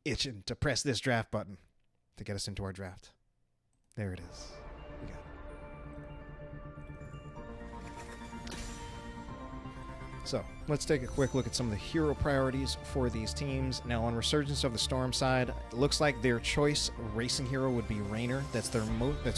itching to press this draft button to get us into our draft. There it is. We got it. So let's take a quick look at some of the hero priorities for these teams. Now, on Resurgence of the Storm side, it looks like their choice racing hero would be Raynor. That's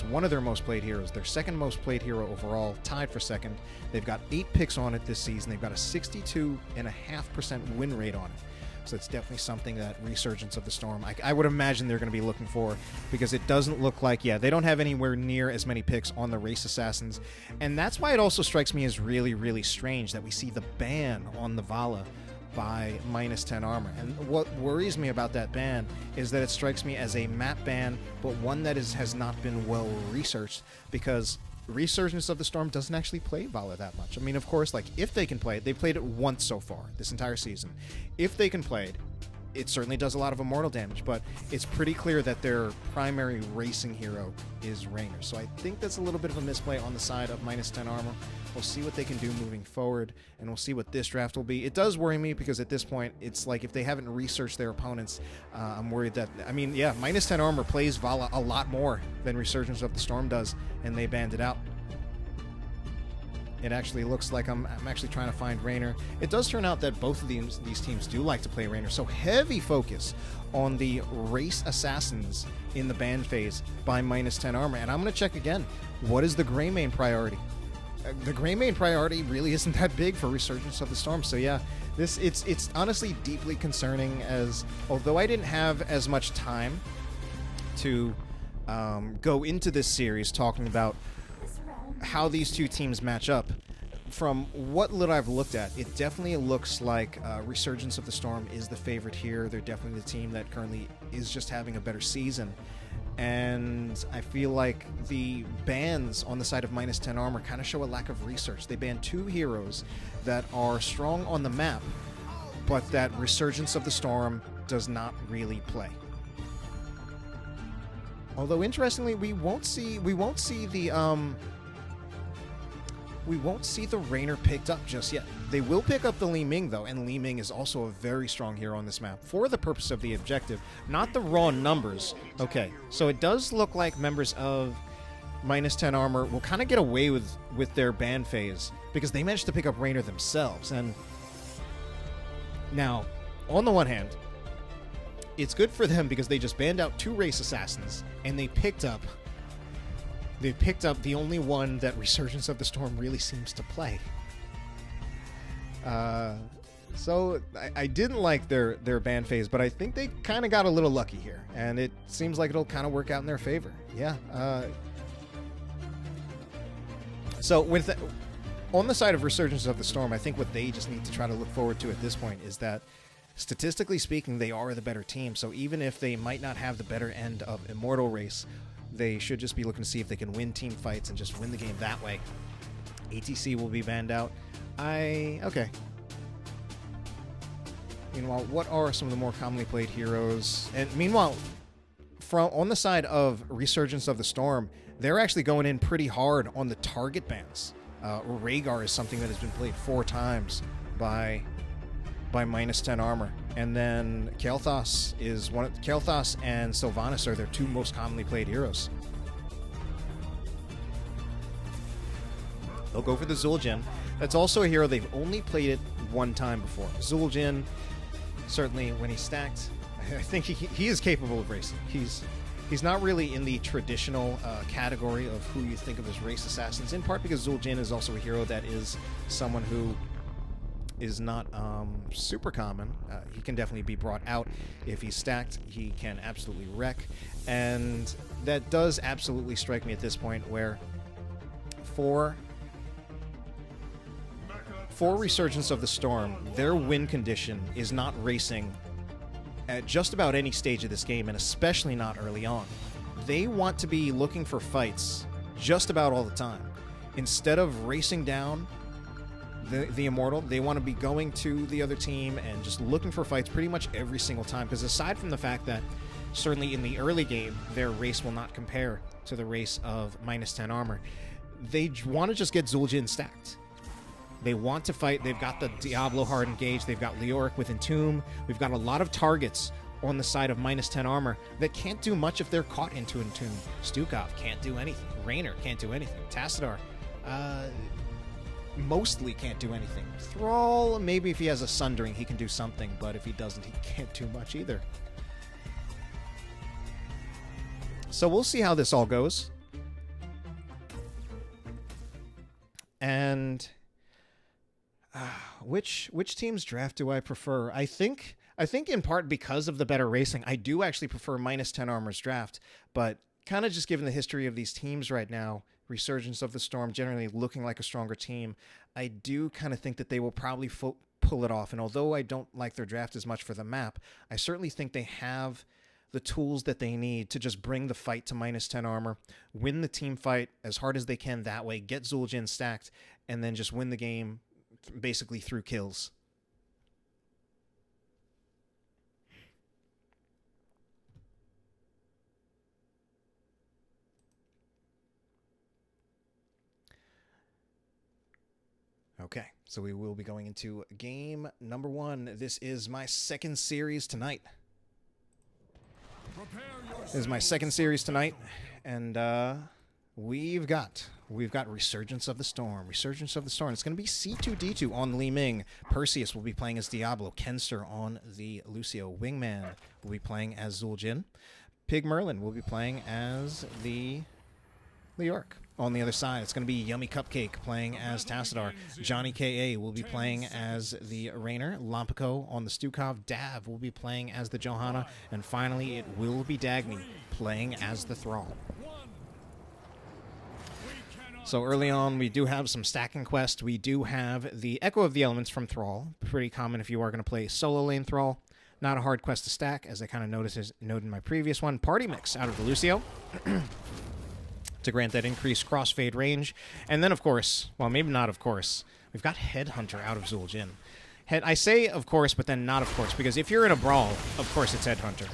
one of their most played heroes. Their second most played hero overall, tied for second. They've got 8 picks on it this season. They've got a 62.5% win rate on it. So it's definitely something that Resurgence of the Storm, I would imagine they're going to be looking for, because it doesn't look like, they don't have anywhere near as many picks on the Race Assassins. And that's why it also strikes me as really, really strange that we see the ban on the Vala by -10 armor. And what worries me about that ban is that it strikes me as a map ban, but one that has not been well researched, because Resurgence of the Storm doesn't actually play Vala that much. I mean, of course, like, if they can play it, they've played it once so far this entire season. If they can play it, it certainly does a lot of immortal damage, but it's pretty clear that their primary racing hero is Raynor. So I think that's a little bit of a misplay on the side of -10 armor. We'll see what they can do moving forward, and we'll see what this draft will be. It does worry me, because at this point, it's like if they haven't researched their opponents, I'm worried that, I mean, yeah, -10 armor plays Vala a lot more than Resurgence of the Storm does, and they banned it out. It actually looks like I'm actually trying to find Raynor. It does turn out that both of these teams do like to play Raynor, so heavy focus on the Race Assassins in the ban phase by -10 armor. And I'm going to check again. What is the Grey main priority? The Grey main priority really isn't that big for Resurgence of the Storm. So yeah, it's honestly deeply concerning, as although I didn't have as much time to go into this series talking about how these two teams match up. From what little I've looked at, it definitely looks like Resurgence of the Storm is the favorite here. They're definitely the team that currently is just having a better season. And I feel like the bans on the side of -10 armor kind of show a lack of research. They banned 2 heroes that are strong on the map, but that Resurgence of the Storm does not really play. Although interestingly, we won't see the Raynor picked up just yet. They will pick up the Li Ming, though, and Li Ming is also a very strong hero on this map for the purpose of the objective, not the raw numbers. Okay, so it does look like members of -10 armor will kind of get away with their ban phase, because they managed to pick up Raynor themselves. And now, on the one hand, it's good for them because they just banned out 2 Race Assassins, and they picked up the only one that Resurgence of the Storm really seems to play. So I didn't like their ban phase, but I think they kind of got a little lucky here, and it seems like it'll kind of work out in their favor. Yeah. So on the side of Resurgence of the Storm, I think what they just need to try to look forward to at this point is that, statistically speaking, they are the better team. So even if they might not have the better end of Immortal Race, they should just be looking to see if they can win team fights and just win the game that way. ATC will be banned out. Okay. Meanwhile, what are some of the more commonly played heroes? And meanwhile, on the side of Resurgence of the Storm, they're actually going in pretty hard on the target bans. Rhaegar is something that has been played 4 times by -10 armor. And then Kael'thas and Sylvanas are their 2 most commonly played heroes. They'll go for the Zul'jin. That's also a hero they've only played it 1 time before. Zul'jin, certainly when he's stacked, I think he is capable of racing. He's not really in the traditional category of who you think of as race assassins, in part because Zul'jin is also a hero that is someone who is not super common. He can definitely be brought out. If he's stacked, he can absolutely wreck. And that does absolutely strike me at this point, where for Resurgence of the Storm, their win condition is not racing at just about any stage of this game, and especially not early on. They want to be looking for fights just about all the time. Instead of racing down the Immortal, they want to be going to the other team and just looking for fights pretty much every single time, because aside from the fact that certainly in the early game their race will not compare to the race of -10 armor, they want to just get Zul'jin stacked. They want to fight. They've got the Diablo hard engaged. They've got Leoric with Entomb. We've got a lot of targets on the side of -10 armor that can't do much if they're caught into Entomb. Stukov can't do anything. Raynor can't do anything. Tassadar, mostly can't do anything. Thrall, maybe if he has a Sundering, he can do something, but if he doesn't, he can't do much either. So we'll see how this all goes. And which team's draft do I prefer? I think in part because of the better racing, I do actually prefer -10 armor's draft, but kind of just given the history of these teams right now, Resurgence of the Storm generally looking like a stronger team, I do kind of think that they will probably pull it off. And although I don't like their draft as much for the map, I certainly think they have the tools that they need to just bring the fight to -10 armor, win the team fight as hard as they can that way, get Zul'jin stacked, and then just win the game basically through kills. Okay, so we will be going into game number 1. This is my second series tonight. And we've got Resurgence of the Storm. Resurgence of the Storm. It's going to be C2D2 on Li Ming. Perseus will be playing as Diablo. Kenster on the Lucio. Wingman will be playing as Zul'jin. Pig Merlin will be playing as the Leoric. On the other side, it's going to be Yummy Cupcake playing as Tassadar. Johnny K.A. will be playing as the Raynor. Lompico on the Stukov. Dav will be playing as the Johanna. And finally, it will be Dagny playing as the Thrall. So early on, we do have some stacking quests. We do have the Echo of the Elements from Thrall. Pretty common if you are going to play solo lane Thrall. Not a hard quest to stack, as I kind of noted in my previous one. Party Mix out of the Lucio. To grant that increased crossfade range. And then, of course, well, maybe not of course, we've got Headhunter out of Zul'jin. I say of course, but then not of course, because if you're in a brawl, of course it's Headhunter.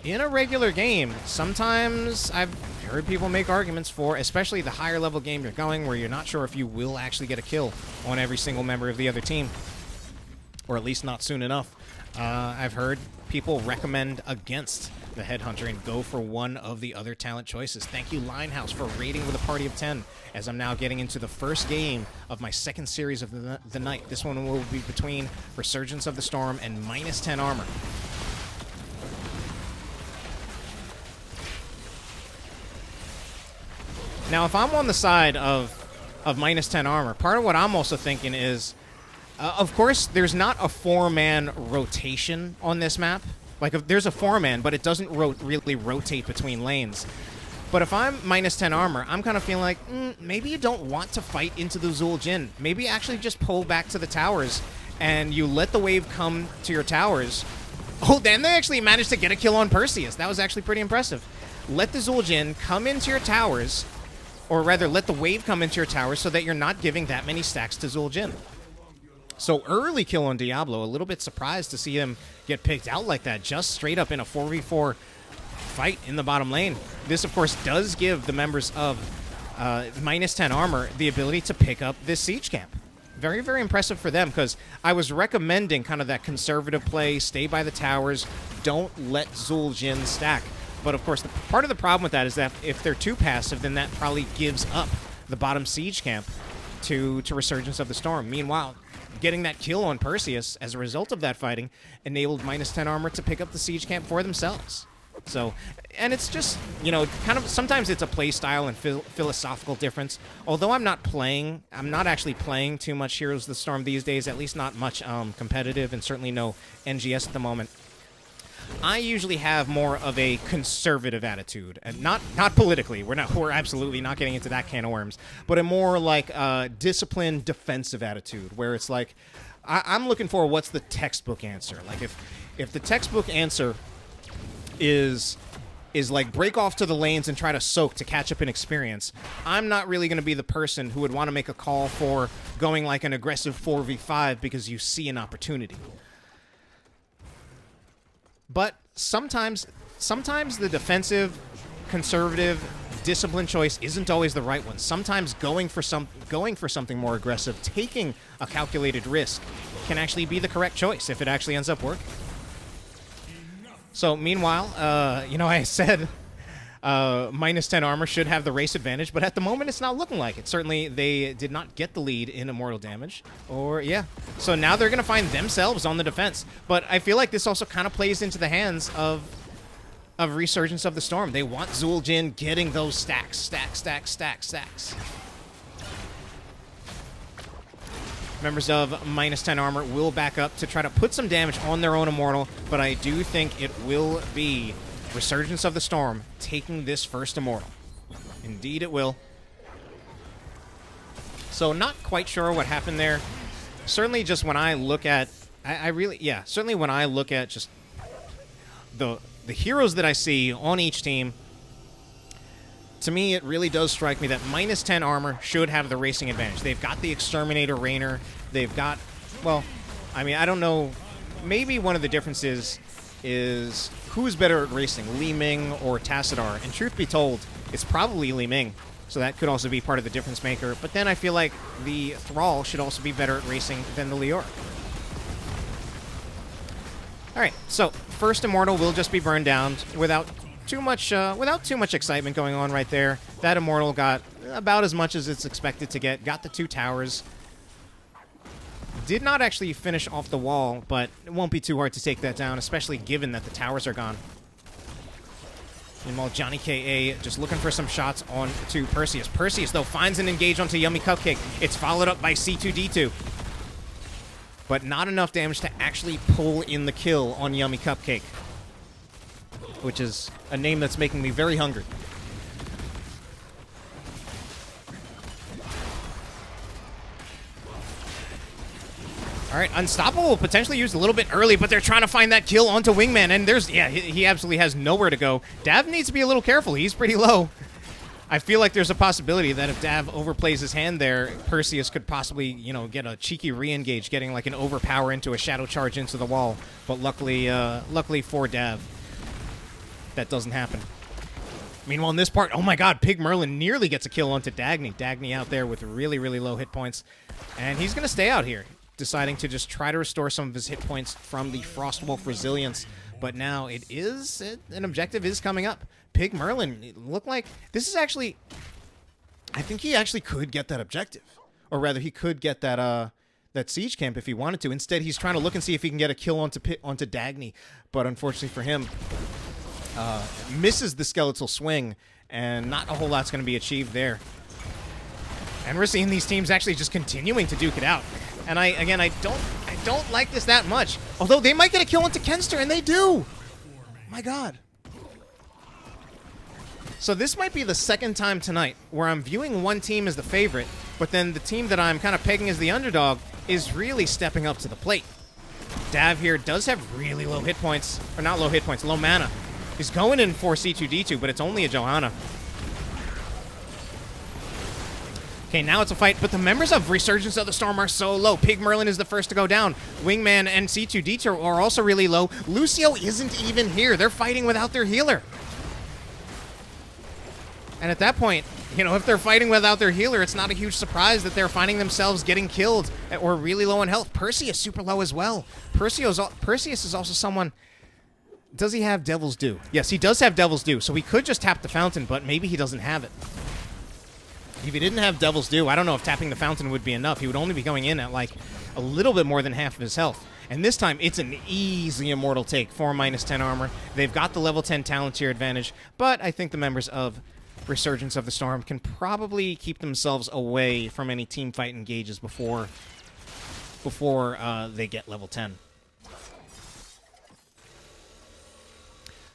In a regular game, sometimes I've heard people make arguments for, especially the higher level game you're going, where you're not sure if you will actually get a kill on every single member of the other team, or at least not soon enough. I've heard people recommend against the Headhunter and go for one of the other talent choices. Thank you, Linehouse, for raiding with a party of 10, as I'm now getting into the first game of my second series of the night. This one will be between Resurgence of the Storm and -10 armor. Now, if I'm on the side of -10 armor, part of what I'm also thinking is, of course, there's not a 4-man rotation on this map. Like, if there's a 4-man, but it doesn't really rotate between lanes. But if I'm -10 armor, I'm kind of feeling like, maybe you don't want to fight into the Zul'jin. Maybe actually just pull back to the towers, and you let the wave come to your towers. Oh, then they actually managed to get a kill on Perseus. That was actually pretty impressive. Let the Zul'jin come into your towers, or rather, let the wave come into your towers so that you're not giving that many stacks to Zul'jin. So early kill on Diablo, a little bit surprised to see him get picked out like that, just straight up in a 4v4 fight in the bottom lane. This, of course, does give the members of -10 armor the ability to pick up this siege camp. Very, very impressive for them, because I was recommending kind of that conservative play, stay by the towers, don't let Zul'jin stack. But, of course, part of the problem with that is that if they're too passive, then that probably gives up the bottom siege camp to Resurgence of the Storm. Meanwhile, getting that kill on Perseus as a result of that fighting enabled -10 armor to pick up the siege camp for themselves. So, and it's just, you know, kind of, sometimes it's a play style and philosophical difference. Although I'm not actually playing too much Heroes of the Storm these days, at least not much competitive, and certainly no NGS at the moment. I usually have more of a conservative attitude, and not politically. We're absolutely not getting into that can of worms, but a more like disciplined, defensive attitude, where it's like I'm looking for what's the textbook answer. Like if the textbook answer is like break off to the lanes and try to soak to catch up in experience, I'm not really going to be the person who would want to make a call for going like an aggressive 4v5 because you see an opportunity. But sometimes the defensive, conservative, disciplined choice isn't always the right one. Sometimes going for something more aggressive, taking a calculated risk, can actually be the correct choice if it actually ends up working. So meanwhile, you know, I said minus 10 armor should have the race advantage, but at the moment it's not looking like it. Certainly they did not get the lead in immortal damage, or yeah. So now they're going to find themselves on the defense. But I feel like this also kind of plays into the hands of Resurgence of the Storm. They want Zul'jin getting those stacks. Members of minus 10 armor will back up to try to put some damage on their own immortal, but I do think it will be Resurgence of the Storm taking this first immortal. Indeed it will. So not quite sure what happened there. Certainly just when I look at... certainly when I look at just the heroes that I see on each team, to me it really does strike me that minus 10 armor should have the racing advantage. They've got the Exterminator Rainer. They've got... Well, I mean, I don't know. Maybe one of the differences is who's better at racing, Li Ming or Tassadar? And truth be told, it's probably Li Ming, so that could also be part of the difference maker. But then I feel like the Thrall should also be better at racing than the Leoric. Alright, so first immortal will just be burned down without too much excitement going on right there. That immortal got about as much as it's expected to get, got the 2 towers. Did not actually finish off the wall, but it won't be too hard to take that down, especially given that the towers are gone. Meanwhile, Johnny K.A. just looking for some shots on to Perseus. Perseus, though, finds an engage onto Yummy Cupcake. It's followed up by C2D2. But not enough damage to actually pull in the kill on Yummy Cupcake, which is a name that's making me very hungry. All right, Unstoppable potentially used a little bit early, but they're trying to find that kill onto Wingman, and there's, yeah, he absolutely has nowhere to go. Dav needs to be a little careful. He's pretty low. I feel like there's a possibility that if Dav overplays his hand there, Perseus could possibly, you know, get a cheeky re-engage, getting like an overpower into a shadow charge into the wall. But luckily for Dav, that doesn't happen. Meanwhile, in this part, oh my god, Pig Merlin nearly gets a kill onto Dagny. Dagny out there with really, really low hit points. And he's going to stay out here, deciding to just try to restore some of his hit points from the Frostwolf Resilience. But now an objective is coming up. Pig Merlin, it looked like this is actually, I think he actually could get that objective. Or rather, he could get that siege camp if he wanted to. Instead, he's trying to look and see if he can get a kill onto Dagny. But unfortunately for him, misses the skeletal swing, and not a whole lot's going to be achieved there. And we're seeing these teams actually just continuing to duke it out. And I don't like this that much. Although they might get a kill onto Kenster, and they do. My god. So this might be the second time tonight where I'm viewing one team as the favorite, but then the team that I'm kind of pegging as the underdog is really stepping up to the plate. Dav here does have really low hit points, or not low hit points, low mana. He's going in for C2D2, but it's only a Johanna. Okay, now it's a fight, but the members of Resurgence of the Storm are so low. Pig Merlin is the first to go down. Wingman and C2D2 are also really low. Lucio isn't even here. They're fighting without their healer. And at that point, you know, if they're fighting without their healer, it's not a huge surprise that they're finding themselves getting killed or really low in health. Perseus super low as well. Perseus is also someone... Does he have Devil's Due? Yes, he does have Devil's Due, so he could just tap the fountain, but maybe he doesn't have it. If he didn't have Devil's Due, I don't know if tapping the fountain would be enough. He would only be going in at, like, a little bit more than half of his health. And this time, it's an easy immortal take for minus 10 armor. They've got the level 10 talent tier advantage, but I think the members of Resurgence of the Storm can probably keep themselves away from any team fight engages before they get level 10.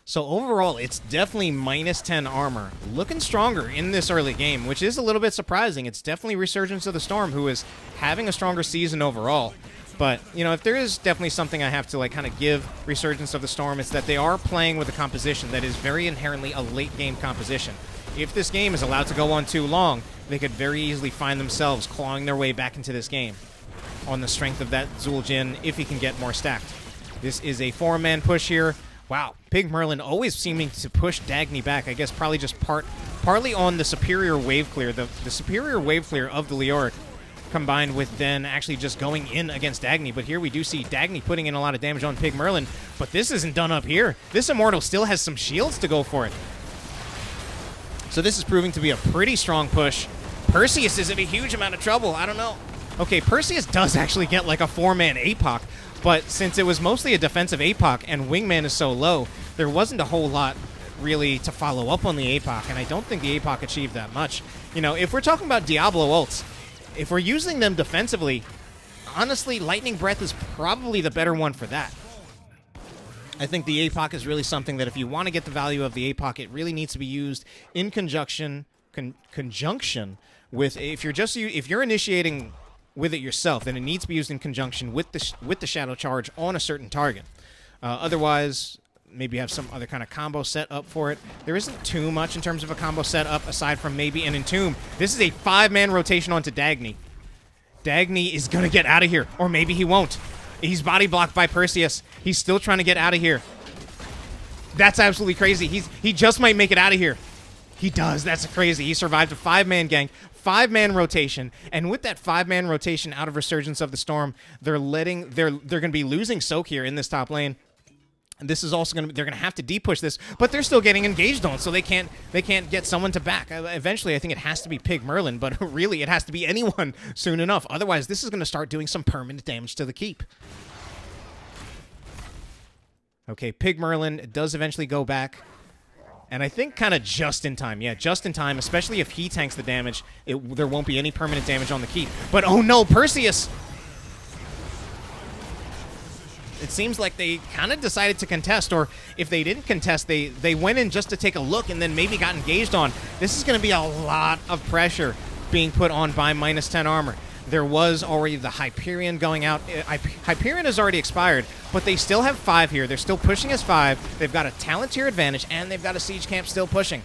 So overall, it's definitely minus 10 armor. Looking stronger in this early game, which is a little bit surprising. It's definitely Resurgence of the Storm who is having a stronger season overall. But, you know, if there is definitely something I have to, like, kind of give Resurgence of the Storm, it's that they are playing with a composition that is very inherently a late-game composition. If this game is allowed to go on too long, they could very easily find themselves clawing their way back into this game on the strength of that Zul'jin if he can get more stacked. This is a 4-man push here. Wow, Pig Merlin always seeming to push Dagny back. I guess probably just partly on the superior wave clear. The superior wave clear of the Leoric combined with then actually just going in against Dagny. But here we do see Dagny putting in a lot of damage on Pig Merlin, but this isn't done up here. This Immortal still has some shields to go for it. So this is proving to be a pretty strong push. Perseus is in a huge amount of trouble. I don't know. Okay, Perseus does actually get like a 4-man APOC, but since it was mostly a defensive APOC and Wingman is so low, there wasn't a whole lot really to follow up on the APOC, and I don't think the APOC achieved that much. You know, if we're talking about Diablo ults, if we're using them defensively, honestly, Lightning Breath is probably the better one for that. I think the APOC is really something that if you want to get the value of the APOC, it really needs to be used in conjunction with, if you're initiating with it yourself, then it needs to be used in conjunction with the Shadow Charge on a certain target. Otherwise, maybe have some other kind of combo set up for it. There isn't too much in terms of a combo set up aside from maybe an Entomb. This is a 5-man rotation onto Dagny. Dagny is going to get out of here, or maybe he won't. He's body blocked by Perseus. He's still trying to get out of here. That's absolutely crazy. He just might make it out of here. He does. That's crazy. He survived a 5-man gank, 5-man rotation, and with that 5-man rotation out of Resurgence of the Storm, they're going to be losing Soak here in this top lane. And this is also they're going to have to de-push this, but they're still getting engaged on, so they can't get someone to back. Eventually, I think it has to be Pig Merlin, but really, it has to be anyone soon enough. Otherwise, this is going to start doing some permanent damage to the keep. Okay, Pig Merlin does eventually go back, and I think kind of just in time. Yeah, just in time, especially if he tanks the damage, there won't be any permanent damage on the keep. But oh no, Perseus! It seems like they kind of decided to contest, or if they didn't contest, they went in just to take a look and then maybe got engaged on. This is going to be a lot of pressure being put on by -10 armor. There was already the Hyperion going out. Hyperion has already expired, but they still have 5 here. They're still pushing as 5. They've got a talent tier advantage, and they've got a siege camp still pushing.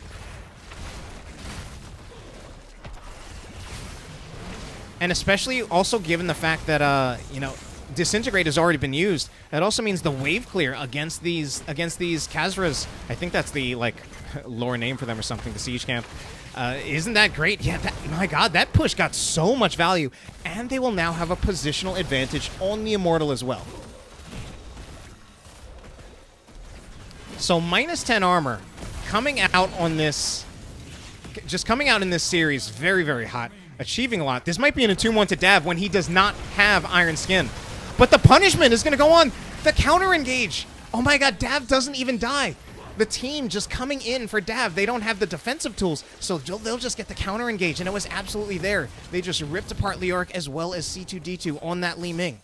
And especially also given the fact that, you know, Disintegrate has already been used. That also means the wave clear against these Khazras. I think that's the like lore name for them or something. The siege camp. Isn't that great? Yeah. My God, that push got so much value, and they will now have a positional advantage on the Immortal as well. So -10 armor coming out on this, just coming out in this series, very very hot, achieving a lot. This might be an Entomb to Dav when he does not have Iron Skin. But the punishment is going to go on. The counter engage. Oh my God, Dav doesn't even die. The team just coming in for Dav. They don't have the defensive tools, so they'll just get the counter engage, and it was absolutely there. They just ripped apart Leoric as well as C2D2 on that Li Ming.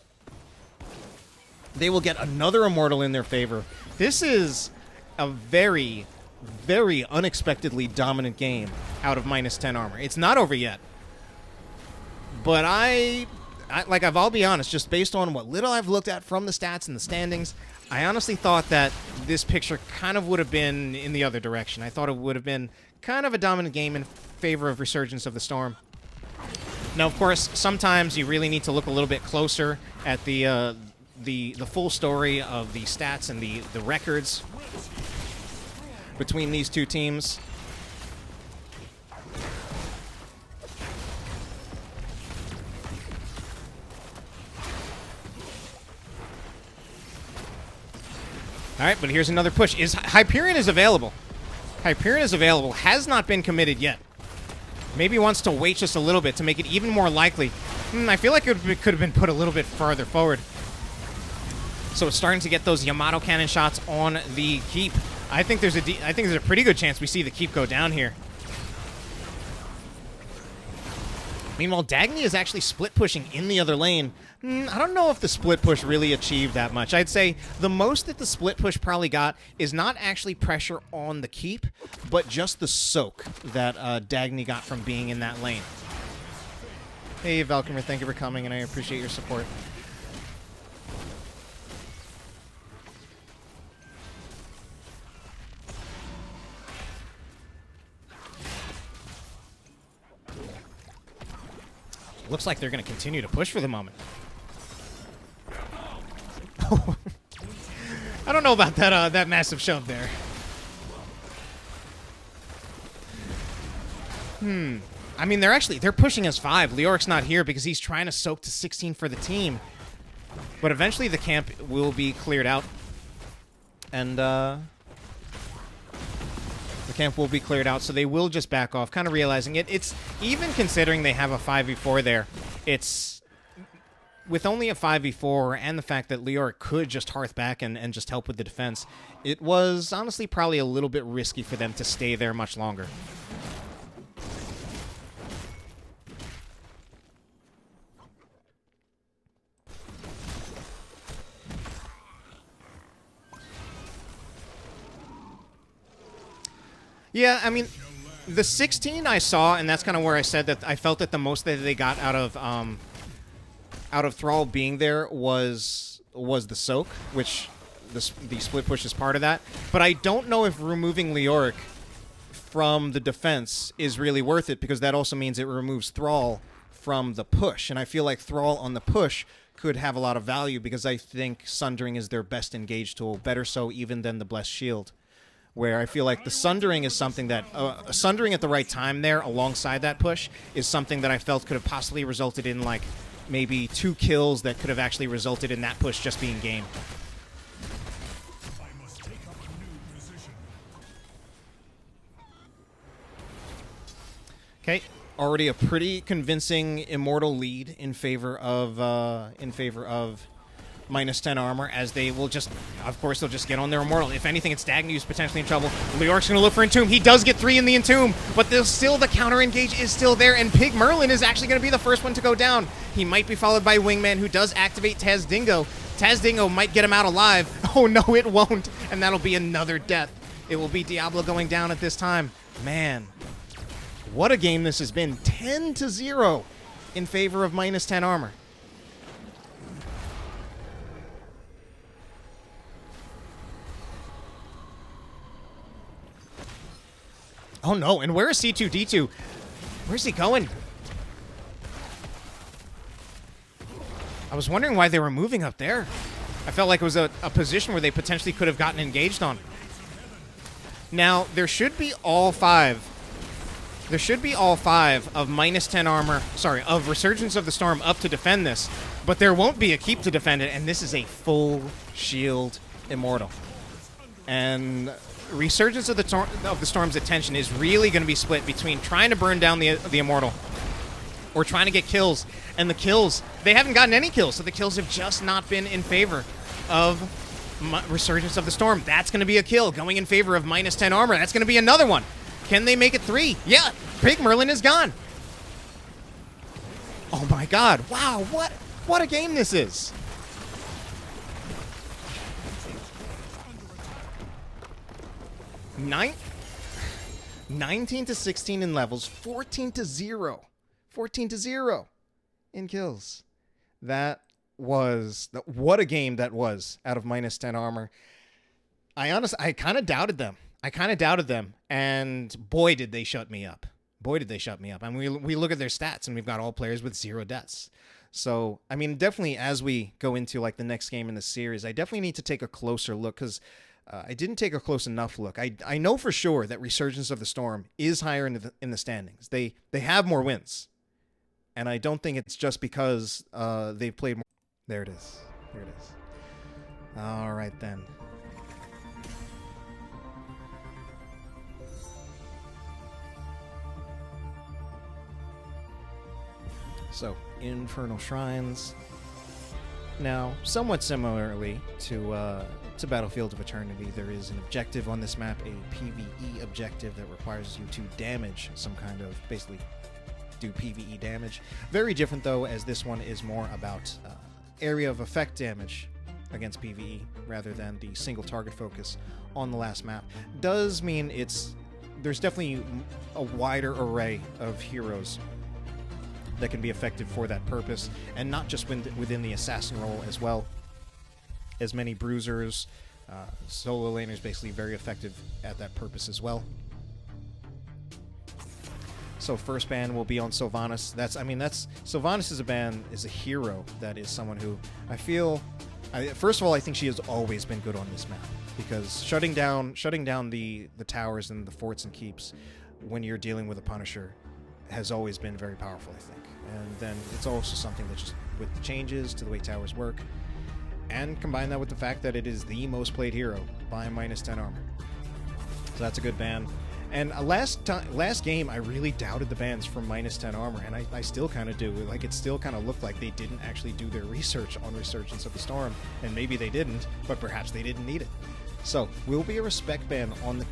They will get another Immortal in their favor. This is a very, very unexpectedly dominant game out of -10 armor. It's not over yet. But I'll be honest, just based on what little I've looked at from the stats and the standings, I honestly thought that this picture kind of would have been in the other direction. I thought it would have been kind of a dominant game in favor of Resurgence of the Storm. Now, of course, sometimes you really need to look a little bit closer at the full story of the stats and the records between these two teams. All right, but here's another push. Hyperion is available. Hyperion is available. Has not been committed yet. Maybe wants to wait just a little bit to make it even more likely. I feel like it could have been put a little bit farther forward. So it's starting to get those Yamato cannon shots on the keep. I think there's a pretty good chance we see the keep go down here. Meanwhile, Dagny is actually split pushing in the other lane. I don't know if the split push really achieved that much. I'd say the most that the split push probably got is not actually pressure on the keep, but just the soak that Dagny got from being in that lane. Hey, Valkymer, thank you for coming, and I appreciate your support. Looks like they're going to continue to push for the moment. I don't know about that massive shove there. I mean, they're pushing as 5. Leoric's not here because he's trying to soak to 16 for the team. But eventually the camp will be cleared out. And the camp will be cleared out, so they will just back off, kind of realizing it. It's, even considering they have a 5v4 there, it's, with only a 5v4 and the fact that Leoric could just hearth back and just help with the defense, it was honestly probably a little bit risky for them to stay there much longer. Yeah, I mean, the 16 I saw, and that's kind of where I said that I felt that the most that they got out of Thrall being there was the soak, which the split push is part of that. But I don't know if removing Leoric from the defense is really worth it, because that also means it removes Thrall from the push, and I feel like Thrall on the push could have a lot of value, because I think Sundering is their best engage tool, better so even than the Blessed Shield. Where I feel like the Sundering is something that... Sundering at the right time there, alongside that push, is something that I felt could have possibly resulted in, like, maybe 2 kills that could have actually resulted in that push just being game. Okay, already a pretty convincing Immortal lead in favor of minus 10 armor, as they will just, of course, they'll just get on their Immortal. If anything, it's Dagnu's potentially in trouble. Leoric's going to look for Entomb. He does get 3 in the Entomb, but there's still the counter engage is still there, and Pig Merlin is actually going to be the first one to go down. He might be followed by Wingman, who does activate Taz Dingo. Taz Dingo might get him out alive. Oh no, it won't, and that'll be another death. It will be Diablo going down at this time. Man, what a game this has been. 10-0 in favor of minus 10 armor. Oh no, and where is C2D2? Where's he going? I was wondering why they were moving up there. I felt like it was a position where they potentially could have gotten engaged on. Now, there should be all 5. There should be all 5 of minus 10 armor, sorry, of Resurgence of the Storm up to defend this, but there won't be a keep to defend it, and this is a full shield Immortal. And Resurgence of the Storm's attention is really going to be split between trying to burn down the Immortal or trying to get kills. And the kills, they haven't gotten any kills, so the kills have just not been in favor of Resurgence of the Storm. That's going to be a kill going in favor of minus 10 armor. That's going to be another one. Can they make it 3? Yeah, Pig Merlin is gone. Oh my god. Wow, what a game this is. Nine, 19-16 in levels, 14-0. 14-0 in kills. That was... What a game that was out of minus 10 armor. I kind of doubted them. And boy, did they shut me up. Boy, did they shut me up. I mean, we look at their stats, and we've got all players with 0 deaths. So, I mean, definitely as we go into, like, the next game in the series, I definitely need to take a closer look, because... I didn't take a close enough look. I know for sure that Resurgence of the Storm is higher in the standings. They have more wins. And I don't think it's just because they've played more. There it is. There it is. All right, then. So, Infernal Shrines. Now, somewhat similarly to Battlefield of Eternity, there is an objective on this map, a PvE objective that requires you to damage some kind of, basically, do PvE damage. Very different, though, as this one is more about area of effect damage against PvE, rather than the single target focus on the last map. Does mean there's definitely a wider array of heroes that can be effective for that purpose, and not just within the assassin role as well. As many bruisers, solo laners, basically very effective at that purpose as well. So first ban will be on Sylvanas. Sylvanas is a hero that is someone who I feel. First of all, I think she has always been good on this map, because shutting down the towers and the forts and keeps when you're dealing with a Punisher has always been very powerful, I think. And then it's also something that just, with the changes to the way towers work, and combine that with the fact that it is the most played hero by -10 armor. So that's a good ban. And last game, I really doubted the bans from -10 armor, and I still kind of do. Like, it still kind of looked like they didn't actually do their research on Resurgence of the Storm, and maybe they didn't, but perhaps they didn't need it. So, will be a respect ban on the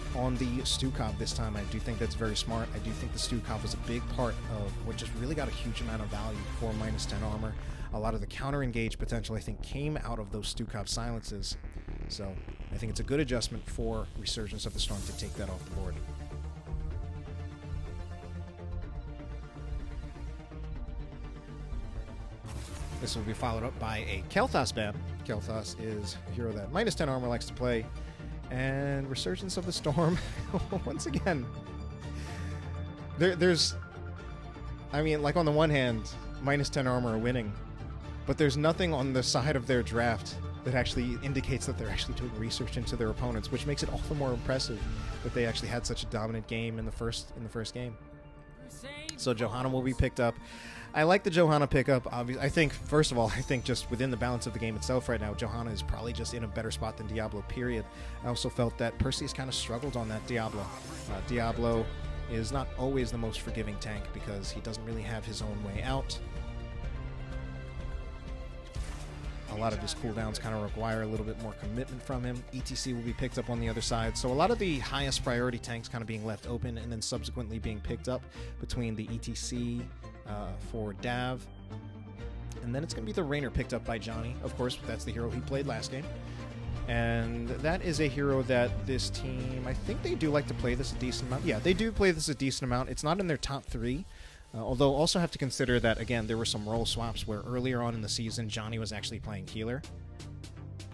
Stukov this time. I do think that's very smart. I do think the Stukov was a big part of what just really got a huge amount of value for -10 armor. A lot of the counter-engage potential, I think, came out of those Stukov silences. So, I think it's a good adjustment for Resurgence of the Storm to take that off the board. This will be followed up by a Kel'Thas ban. Kel'Thas is a hero that -10 armor likes to play. And Resurgence of the Storm, once again, there's... I mean, like, on the one hand, -10 armor are winning, but there's nothing on the side of their draft that actually indicates that they're actually doing research into their opponents, which makes it all the more impressive that they actually had such a dominant game in the first game. So Johanna will be picked up. I like the Johanna pickup. Obviously, I think, first of all, I think just within the balance of the game itself right now, Johanna is probably just in a better spot than Diablo, period. I also felt that Perseus kind of struggled on that Diablo. Diablo is not always the most forgiving tank because he doesn't really have his own way out. A lot of his cooldowns kind of require a little bit more commitment from him. ETC will be picked up on the other side. So a lot of the highest priority tanks kind of being left open and then subsequently being picked up between the ETC for Dav. And then it's going to be the Raynor picked up by Johnny. Of course, that's the hero he played last game. And that is a hero that this team, I think they do like to play this a decent amount. Yeah, they do play this a decent amount. It's not in their top 3. Although also have to consider that, again, there were some role swaps where earlier on in the season, Johnny was actually playing healer.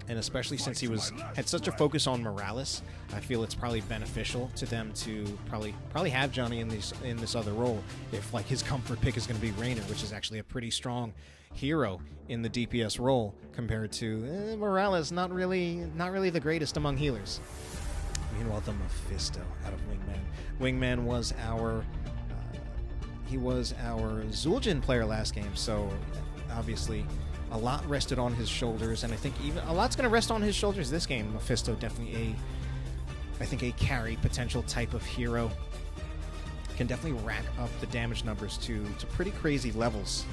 And especially since he had such a focus on Morales, I feel it's probably beneficial to them to probably have Johnny in this other role if, like, his comfort pick is going to be Raynor, which is actually a pretty strong hero in the DPS role compared to Morales, not really the greatest among healers. Meanwhile, the Mephisto out of Wingman. Wingman was our Zul'jin player last game, so obviously a lot rested on his shoulders, and I think even a lot's going to rest on his shoulders this game. Mephisto definitely a carry potential type of hero. Can definitely rack up the damage numbers to pretty crazy levels,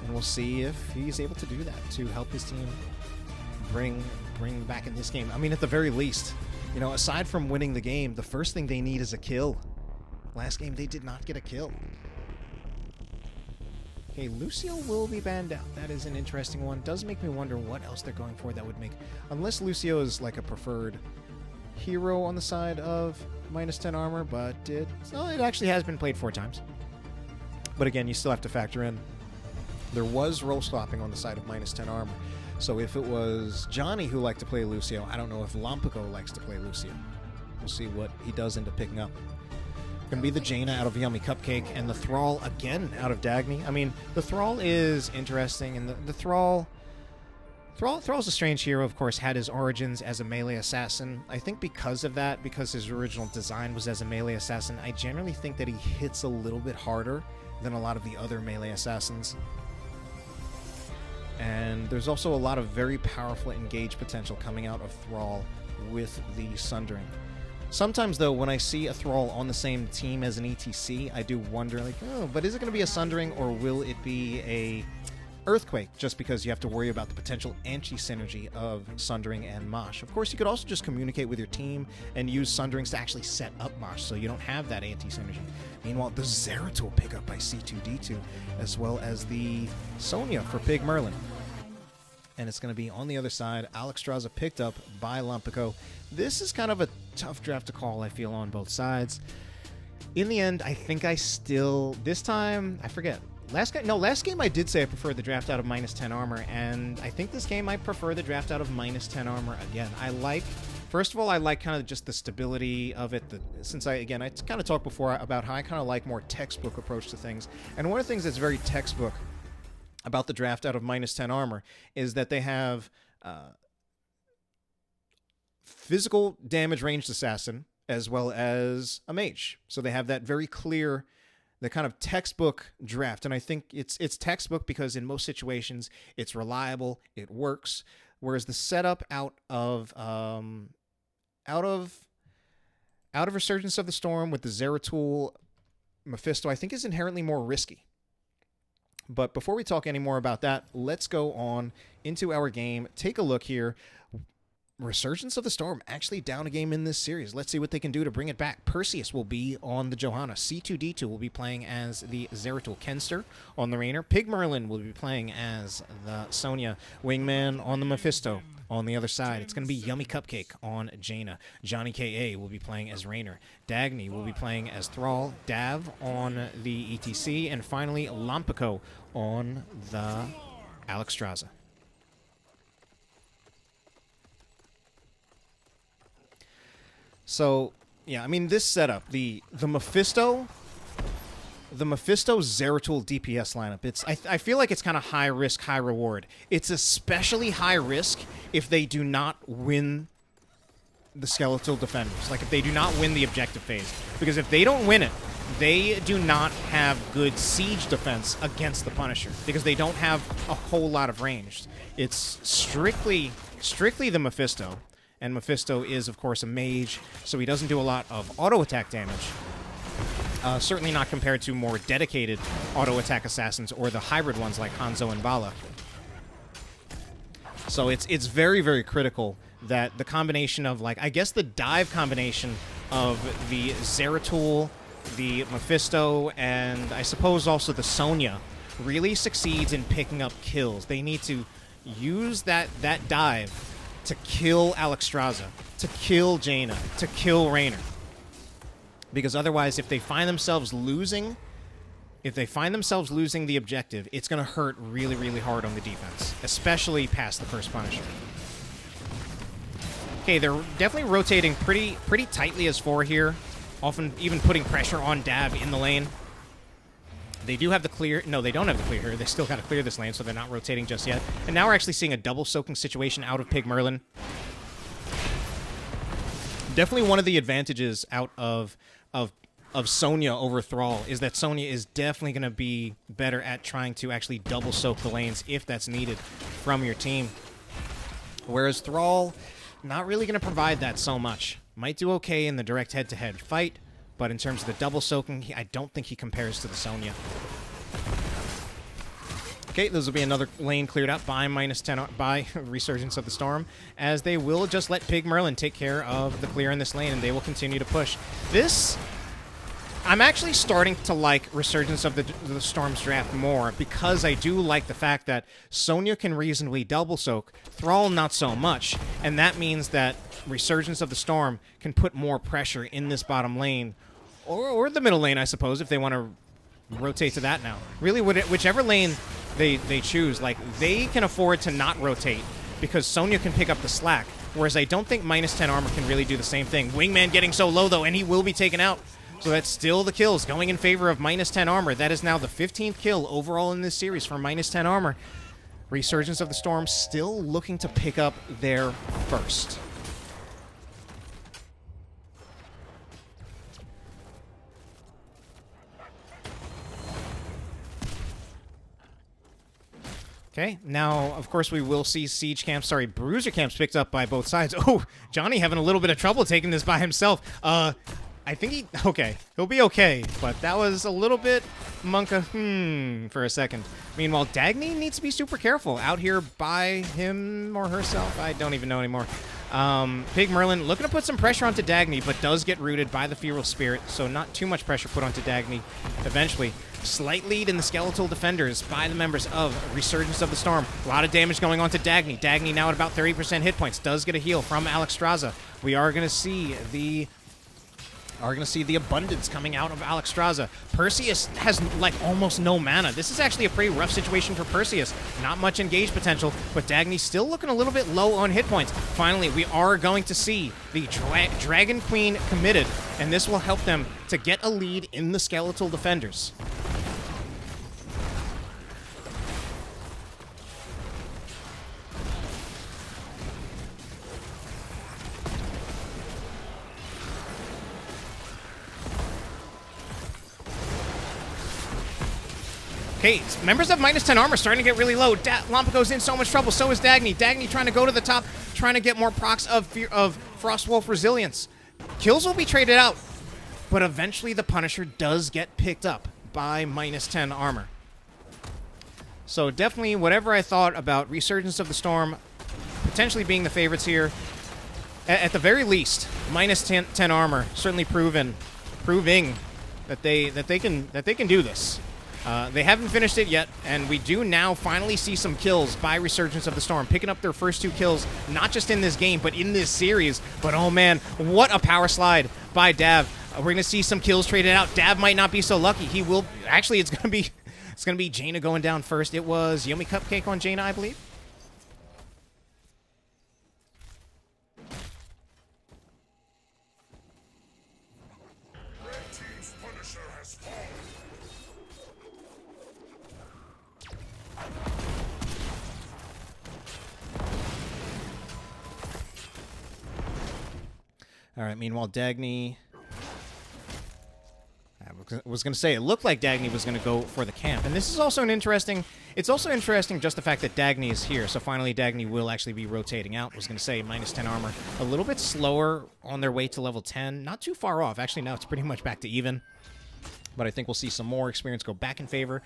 and we'll see if he's able to do that to help his team bring back in this game. I mean, at the very least, you know, aside from winning the game, the first thing they need is a kill. Last game, they did not get a kill. Okay, Lucio will be banned out. That is an interesting one. Does make me wonder what else they're going for that would make... Unless Lucio is like a preferred hero on the side of -10 armor, but it actually has been played 4 times. But again, you still have to factor in there was role swapping on the side of -10 armor. So if it was Johnny who liked to play Lucio, I don't know if Lompico likes to play Lucio. We'll see what he does end up picking up. Going to be the Jaina out of Yummy Cupcake and the Thrall again out of Dagny. I mean, the Thrall is interesting, and the Thrall's a strange hero. Of course, had his origins as a melee assassin. I think because of that, because his original design was as a melee assassin, I generally think that he hits a little bit harder than a lot of the other melee assassins. And there's also a lot of very powerful engage potential coming out of Thrall with the Sundering. Sometimes, though, when I see a Thrall on the same team as an ETC, I do wonder, like, oh, but is it going to be a Sundering, or will it be a Earthquake, just because you have to worry about the potential anti-synergy of Sundering and Mosh. Of course, you could also just communicate with your team and use Sunderings to actually set up Mosh, so you don't have that anti-synergy. Meanwhile, the Zeratul pick up by C2D2, as well as the Sonya for Pig Merlin. And it's going to be on the other side, Alexstrasza picked up by Lompico. This is kind of a tough draft to call, I feel, on both sides. In the end, I think I still, this time, I forget. Last game I did say I preferred the draft out of -10 armor, and I think this game I prefer the draft out of -10 armor again. First of all, I like kind of just the stability of it. Since I kind of talked before about how I kind of like more textbook approach to things. And one of the things that's very textbook about the draft out of -10 armor is that they have physical damage ranged assassin as well as a mage. So they have that very clear kind of textbook draft, and I think it's textbook because in most situations it's reliable, it works. Whereas the setup out of Resurgence of the Storm with the Zeratul Mephisto, I think is inherently more risky. But before we talk any more about that, let's go on into our game. Take a look here. Resurgence of the Storm actually down a game in this series. Let's see what they can do to bring it back. Perseus will be on the Johanna. C2D2 will be playing as the Zeratul. Kenster on the Rainer. Pig Merlin will be playing as the Sonya. Wingman on the Mephisto. On the other side, it's going to be Yummy Cupcake on Jaina. Johnny K.A. will be playing as Rainer. Dagny will be playing as Thrall. Dav on the ETC. And finally, Lampico on the Alexstrasza. So, yeah, I mean, this setup, the Mephisto Zeratul DPS lineup, I feel like it's kind of high risk, high reward. It's especially high risk if they do not win the Skeletal Defenders, like if they do not win the objective phase. Because if they don't win it, they do not have good siege defense against the Punisher, because they don't have a whole lot of range. It's strictly the Mephisto. And Mephisto is, of course, a mage, so he doesn't do a lot of auto-attack damage. Certainly not compared to more dedicated auto-attack assassins or the hybrid ones like Hanzo and Vala. So it's very, very critical that the combination of, like, I guess the dive combination of the Zeratul, the Mephisto, and I suppose also the Sonya really succeeds in picking up kills. They need to use that dive to kill Alexstrasza, to kill Jaina, to kill Raynor. Because otherwise, if they find themselves losing the objective, it's going to hurt really, really hard on the defense, especially past the first Punisher. Okay, they're definitely rotating pretty tightly as 4 here, often even putting pressure on Dav in the lane. They do have the clear. No, they don't have the clear here. They still got to clear this lane, so they're not rotating just yet. And now we're actually seeing a double soaking situation out of Pig Merlin. Definitely one of the advantages out of Sonya over Thrall is that Sonya is definitely going to be better at trying to actually double soak the lanes if that's needed from your team. Whereas Thrall, not really going to provide that so much. Might do okay in the direct head-to-head fight, but in terms of the double soaking, I don't think he compares to the Sonya. Okay, this will be another lane cleared up by -10 by Resurgence of the Storm, as they will just let Pig Merlin take care of the clear in this lane, and they will continue to push. This, I'm actually starting to like Resurgence of the Storm's draft more, because I do like the fact that Sonya can reasonably double soak, Thrall not so much, and that means that Resurgence of the Storm can put more pressure in this bottom lane, or the middle lane, I suppose, if they want to rotate to that now. Really, whichever lane they choose, like, they can afford to not rotate, because Sonya can pick up the slack, whereas I don't think -10 armor can really do the same thing. Wingman getting so low, though, and he will be taken out. So that's still the kills going in favor of -10 armor. That is now the 15th kill overall in this series for -10 armor. Resurgence of the Storm still looking to pick up their first. Okay, now, of course, we will see bruiser camps picked up by both sides. Oh, Johnny having a little bit of trouble taking this by himself. I think he'll be okay, but that was a little bit Monka, for a second. Meanwhile, Dagny needs to be super careful out here by him or herself. I don't even know anymore. Pig Merlin looking to put some pressure onto Dagny, but does get rooted by the Feral Spirit, so not too much pressure put onto Dagny eventually. Slight lead in the Skeletal Defenders by the members of Resurgence of the Storm. A lot of damage going on to Dagny. Dagny now at about 30% hit points. Does get a heal from Alexstrasza. We are going to see the abundance coming out of Alexstrasza. Perseus has, like, almost no mana. This is actually a pretty rough situation for Perseus. Not much engage potential, but Dagny's still looking a little bit low on hit points. Finally, we are going to see the Dragon Queen committed, and this will help them to get a lead in the Skeletal Defenders. Okay, members of minus 10 armor starting to get really low. Lompico's in so much trouble. So is Dagny. Dagny trying to go to the top, trying to get more procs of Frostwolf Resilience. Kills will be traded out, but eventually the Punisher does get picked up by minus 10 armor. So definitely, whatever I thought about Resurgence of the Storm potentially being the favorites here, at the very least, minus 10 armor certainly proving that they can do this. They haven't finished it yet, and we do now finally see some kills by Resurgence of the Storm, picking up their first 2 kills, not just in this game, but in this series. But oh man, what a power slide by Dav. We're going to see some kills traded out. Dav might not be so lucky. He will... Actually, it's going to be Jaina going down first. It was Yummy Cupcake on Jaina, I believe. All right, meanwhile, Dagny... I was going to say, it looked like Dagny was going to go for the camp. And this is also an interesting... It's also interesting just the fact that Dagny is here. So finally, Dagny will actually be rotating out. I was going to say, minus 10 armor. A little bit slower on their way to level 10. Not too far off. Actually, now it's pretty much back to even. But I think we'll see some more experience go back in favor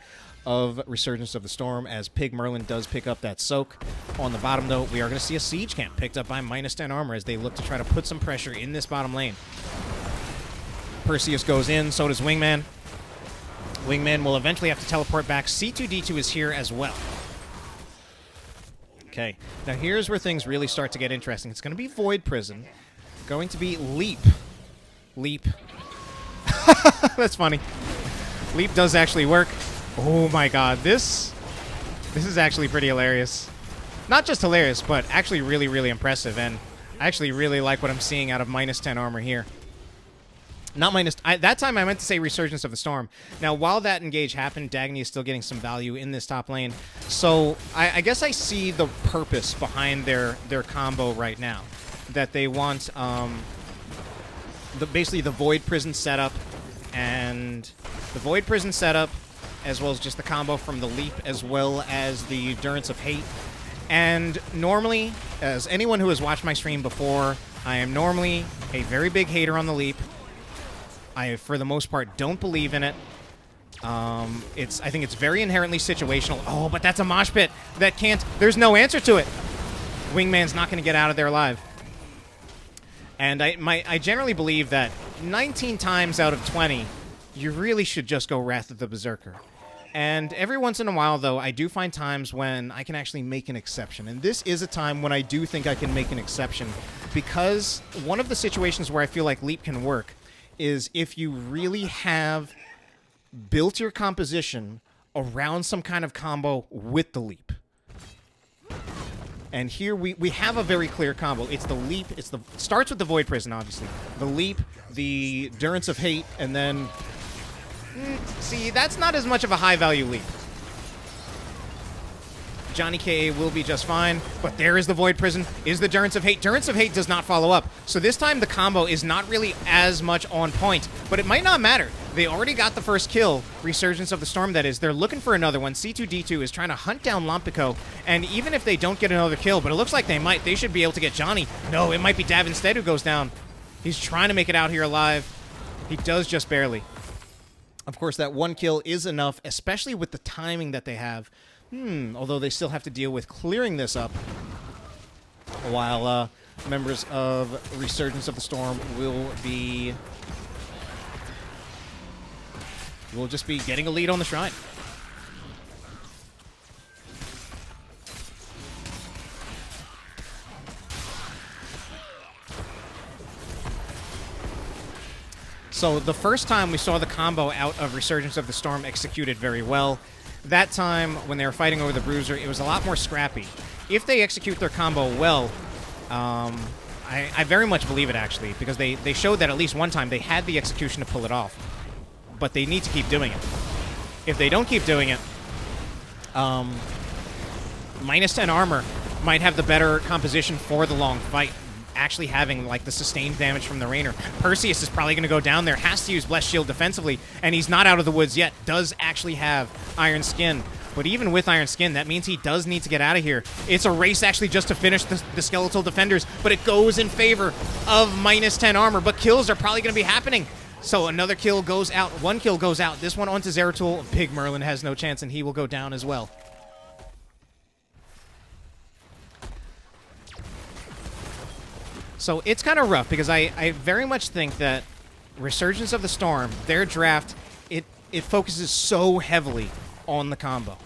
of Resurgence of the Storm as Pig Merlin does pick up that soak. On the bottom, though, we are going to see a siege camp picked up by minus 10 armor as they look to try to put some pressure in this bottom lane. Perseus goes in, so does Wingman. Wingman will eventually have to teleport back. C2D2 is here as well. Okay, now here's where things really start to get interesting. It's going to be Void Prison. Going to be Leap. Leap. That's funny. Leap does actually work. Oh my god, this is actually pretty hilarious. Not just hilarious, but actually really, really impressive. And I actually really like what I'm seeing out of minus 10 armor here. Not minus... that time I meant to say Resurgence of the Storm. Now, while that engage happened, Dagny is still getting some value in this top lane. So, I guess I see the purpose behind their combo right now. That they want, basically the Void Prison setup, and the Void Prison setup, as well as just the combo from the Leap, as well as the Endurance of Hate. And normally, as anyone who has watched my stream before, I am normally a very big hater on the Leap. I, for the most part, don't believe in it. I think it's very inherently situational. Oh, but that's a mosh pit that can't... There's no answer to it. Wingman's not going to get out of there alive. And I generally believe that 19 times out of 20, you really should just go Wrath of the Berserker. And every once in a while, though, I do find times when I can actually make an exception. And this is a time when I do think I can make an exception. Because one of the situations where I feel like Leap can work is if you really have built your composition around some kind of combo with the Leap. And here we have a very clear combo. It's the Leap. It starts with the Void Prison, obviously. The Leap, the Endurance of Hate, and then... see, that's not as much of a high-value Leap. Johnny K.A. will be just fine, but there is the Void Prison, is the Endurance of Hate. Endurance of Hate does not follow up, so this time the combo is not really as much on point, but it might not matter. They already got the first kill, Resurgence of the Storm, that is. They're looking for another one. C2D2 is trying to hunt down Lompico, and even if they don't get another kill, but it looks like they might, they should be able to get Johnny. No, it might be Dav instead who goes down. He's trying to make it out here alive. He does just barely. Of course, that one kill is enough, especially with the timing that they have. Although they still have to deal with clearing this up, while members of Resurgence of the Storm will just be getting a lead on the Shrine. So the first time we saw the combo out of Resurgence of the Storm executed very well. That time, when they were fighting over the Bruiser, it was a lot more scrappy. If they execute their combo well, I very much believe it, actually, because they showed that at least one time they had the execution to pull it off. But they need to keep doing it. If they don't keep doing it, minus 10 armor might have the better composition for the long fight. actually having like the sustained damage from the Rainer. Perseus is probably going to go down there, has to use Blessed Shield defensively, and he's not out of the woods yet. Does actually have Iron Skin. But even with Iron Skin, that means he does need to get out of here. It's a race actually just to finish the skeletal defenders, but it goes in favor of -10 armor. But kills are probably going to be happening. So another kill goes out. One kill goes out. This one onto Zeratul. Big Merlin has no chance, and he will go down as well. So it's kind of rough because I very much think that Resurgence of the Storm, their draft, it focuses so heavily on the combo.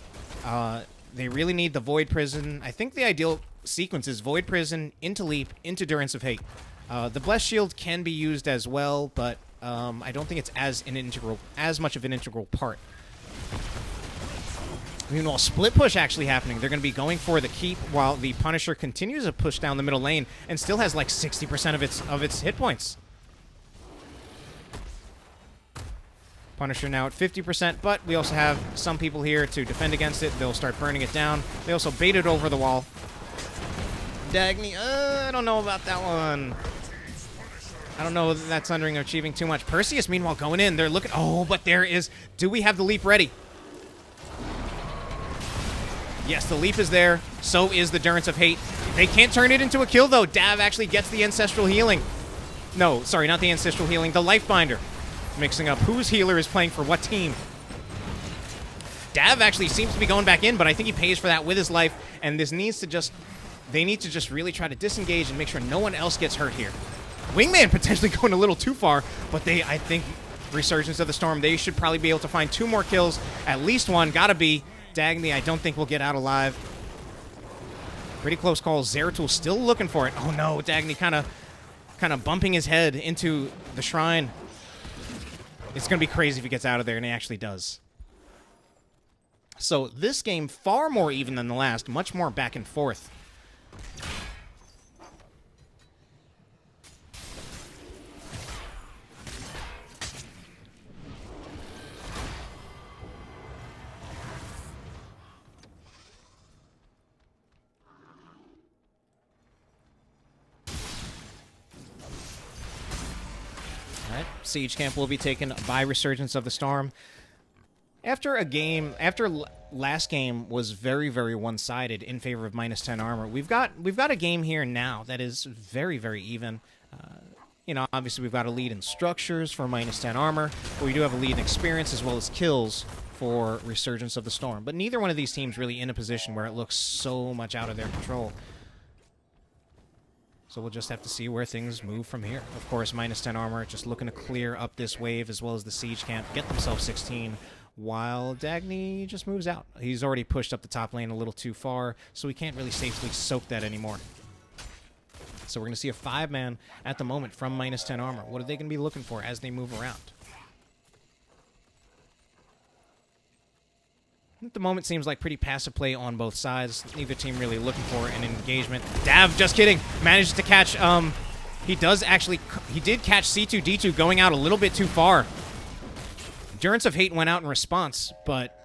They really need the Void Prison. I think the ideal sequence is Void Prison into Leap into Durance of Hate. The Blessed Shield can be used as well, but I don't think it's as much of an integral part. Meanwhile, split push actually happening. They're going to be going for the keep while the Punisher continues to push down the middle lane and still has like 60% of its hit points. Punisher now at 50%, but we also have some people here to defend against it. They'll start burning it down. They also bait it over the wall. Dagny, I don't know about that one. I don't know if that's underachieving too much. Perseus, meanwhile, going in. They're looking. Oh, but there is. Do we have the leap ready? Yes, the leap is there. So is the Durance of Hate. They can't turn it into a kill, though. Dav actually gets the Ancestral Healing. No, sorry, not the Ancestral Healing. The Life Binder. Mixing up whose healer is playing for what team. Dav actually seems to be going back in, but I think he pays for that with his life. And this needs to just... They need to just really try to disengage and make sure no one else gets hurt here. Wingman potentially going a little too far, but I think, Resurgence of the Storm, they should probably be able to find 2 more kills. At least one. Gotta be. Dagny, I don't think will get out alive. Pretty close call. Zeratul still looking for it. Oh no, Dagny kind of bumping his head into the shrine. It's going to be crazy if he gets out of there, and he actually does. So this game, far more even than the last, much more back and forth. Siege camp will be taken by Resurgence of the Storm. After last game was very, very one-sided in favor of -10 armor, we've got a game here now that is very, very even. You know, obviously we've got a lead in structures for -10 armor, but we do have a lead in experience as well as kills for Resurgence of the Storm. But neither one of these teams really in a position where it looks so much out of their control. So we'll just have to see where things move from here. Of course, -10 armor, just looking to clear up this wave as well as the siege camp, get themselves 16, while Dagny just moves out. He's already pushed up the top lane a little too far, so we can't really safely soak that anymore. So we're going to see a 5-man at the moment from -10 armor. What are they going to be looking for as they move around? At the moment, seems like pretty passive play on both sides. Neither team really looking for an engagement. Dav, just kidding, managed to catch, he did catch C2D2 going out a little bit too far. Durance of Hate went out in response, but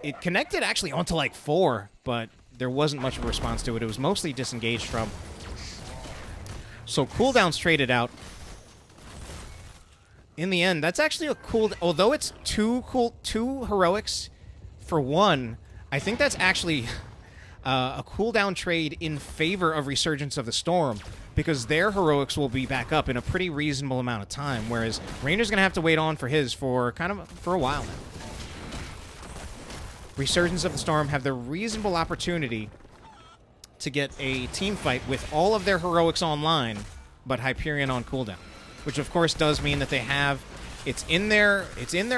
it connected actually onto like 4, but there wasn't much of a response to it. It was mostly disengaged from. So cooldowns traded out. In the end, that's actually a cool, although it's two heroics for 1, I think that's actually a cooldown trade in favor of Resurgence of the Storm, because their heroics will be back up in a pretty reasonable amount of time, whereas Rainer's going to have to wait on for his for a while now. Resurgence of the Storm have the reasonable opportunity to get a team fight with all of their heroics online, but Hyperion on cooldown, which of course does mean that they have... It's in their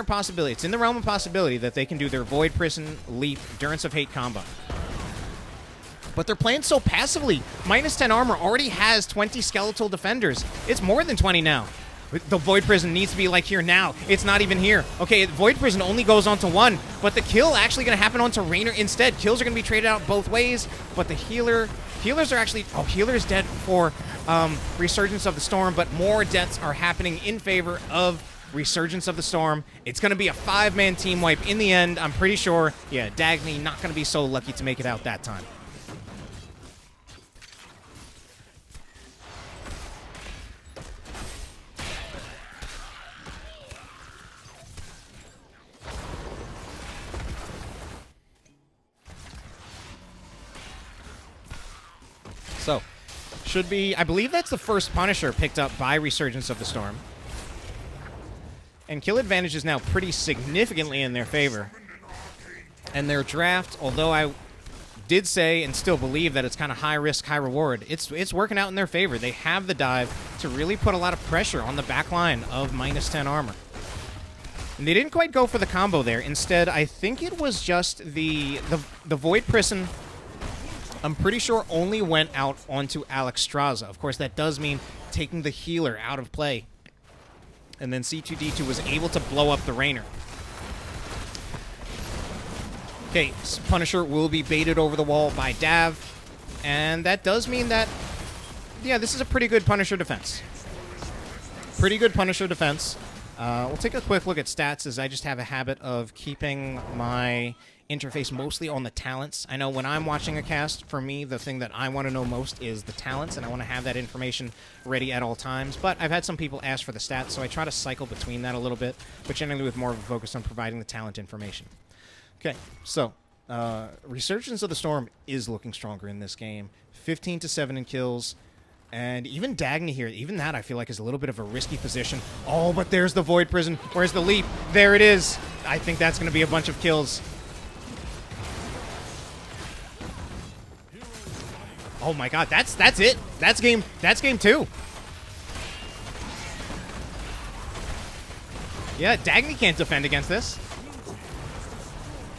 possibility. It's in the realm of possibility that they can do their Void Prison, Leap, Durance of Hate combo. But they're playing so passively. -10 armor already has 20 skeletal defenders. It's more than 20 now. The Void Prison needs to be like here now. It's not even here. Okay, Void Prison only goes on to 1, but the kill actually going to happen onto Rainer instead. Kills are going to be traded out both ways, but the healers are actually... Oh, healer's dead for Resurgence of the Storm, but more deaths are happening in favor of Resurgence of the Storm. It's going to be a 5-man team wipe in the end, I'm pretty sure. Yeah, Dagny not going to be so lucky to make it out that time. Should be, I believe that's the first Punisher picked up by Resurgence of the Storm. And kill advantage is now pretty significantly in their favor. And their draft, although I did say and still believe that it's kind of high risk, high reward, it's working out in their favor. They have the dive to really put a lot of pressure on the back line of -10 armor. And they didn't quite go for the combo there. Instead, I think it was just the Void Prison, I'm pretty sure, only went out onto Alexstrasza. Of course, that does mean taking the healer out of play. And then C2D2 was able to blow up the Rainer. Okay, Punisher will be baited over the wall by Dav. And that does mean that, yeah, this is a pretty good Punisher defense. Pretty good Punisher defense. We'll take a quick look at stats, as I just have a habit of keeping my interface mostly on the talents. I know when I'm watching a cast, for me, the thing that I want to know most is the talents, and I want to have that information ready at all times. But I've had some people ask for the stats, so I try to cycle between that a little bit, but generally with more of a focus on providing the talent information. Okay, so Resurgence of the Storm is looking stronger in this game. 15-7 in kills. And even Dagny here, even that I feel like is a little bit of a risky position. Oh, but there's the Void Prison. Where's the leap? There it is. I think that's going to be a bunch of kills. Oh my god, that's it. That's game 2. Yeah, Dagny can't defend against this.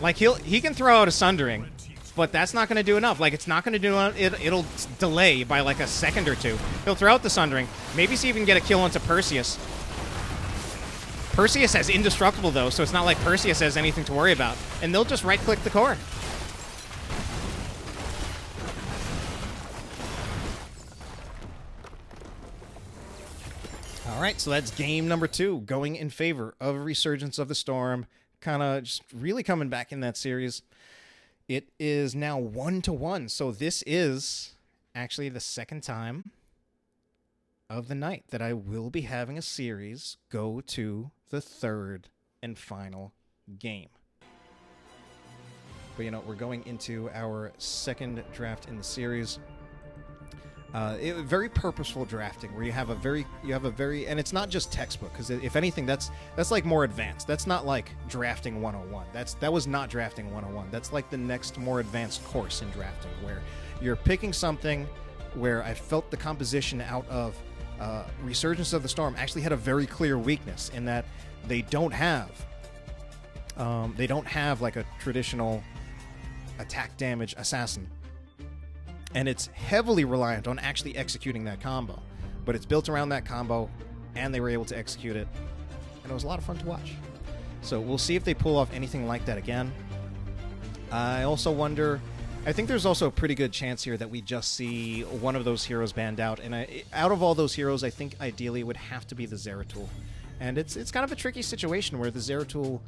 Like, he can throw out a Sundering, but that's not going to do enough. Like, it's not going to do enough. It'll delay by like a second or two. He'll throw out the Sundering. Maybe see if he can get a kill onto Perseus. Perseus has Indestructible, though, so it's not like Perseus has anything to worry about. And they'll just right-click the core. All right, so that's game number 2, going in favor of Resurgence of the Storm. Kind of just really coming back in that series. It is now 1-1, so this is actually the second time of the night that I will be having a series go to the third and final game. But you know, we're going into our second draft in the series. Very purposeful drafting, where you have a very, and it's not just textbook, because if anything, that's like more advanced. That's not like drafting 101. That was not drafting 101. That's like the next more advanced course in drafting, where you're picking something where I felt the composition out of Resurgence of the Storm actually had a very clear weakness in that they don't have like a traditional attack damage assassin. And it's heavily reliant on actually executing that combo. But it's built around that combo, and they were able to execute it. And it was a lot of fun to watch. So we'll see if they pull off anything like that again. I also wonder, I think there's also a pretty good chance here that we just see one of those heroes banned out. And out of all those heroes, I think ideally it would have to be the Zeratul. And it's kind of a tricky situation where the Zeratul,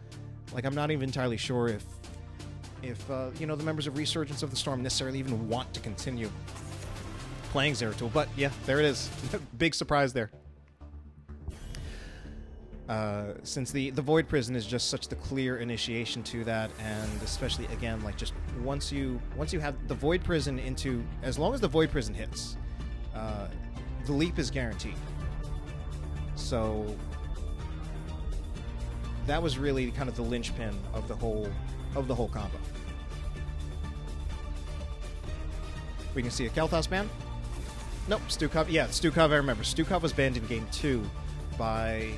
like, I'm not even entirely sure if you know, the members of Resurgence of the Storm necessarily even want to continue playing Zeratul. But yeah, there it is. Big surprise there. Since the Void Prison is just such the clear initiation to that, and especially, again, like, just once you have the Void Prison into, as long as the Void Prison hits, the leap is guaranteed. So that was really kind of the linchpin of the whole combo. We can see a Kel'Thas ban. Nope, Stukov. Yeah, Stukov, I remember. Stukov was banned in Game 2 by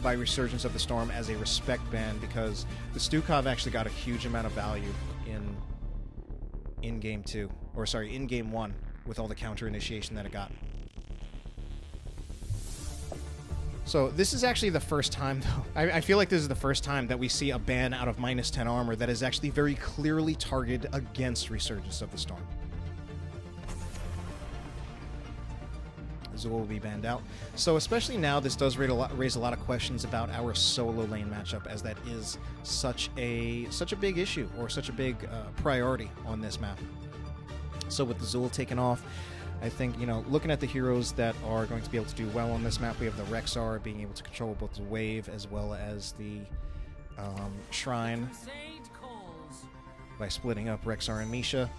Resurgence of the Storm as a respect ban, because the Stukov actually got a huge amount of value in Game 2. Or, sorry, in Game 1, with all the counter initiation that it got. So this is actually the first time, though. I feel like this is the first time that we see a ban out of -10 armor that is actually very clearly targeted against Resurgence of the Storm. Zool will be banned out. So especially now, this does raise a lot of questions about our solo lane matchup, as that is such a big issue, or such a big priority on this map. So with the Zool taken off, I think, you know, looking at the heroes that are going to be able to do well on this map, we have the Rexar being able to control both the wave as well as the Shrine by splitting up Rexar and Misha.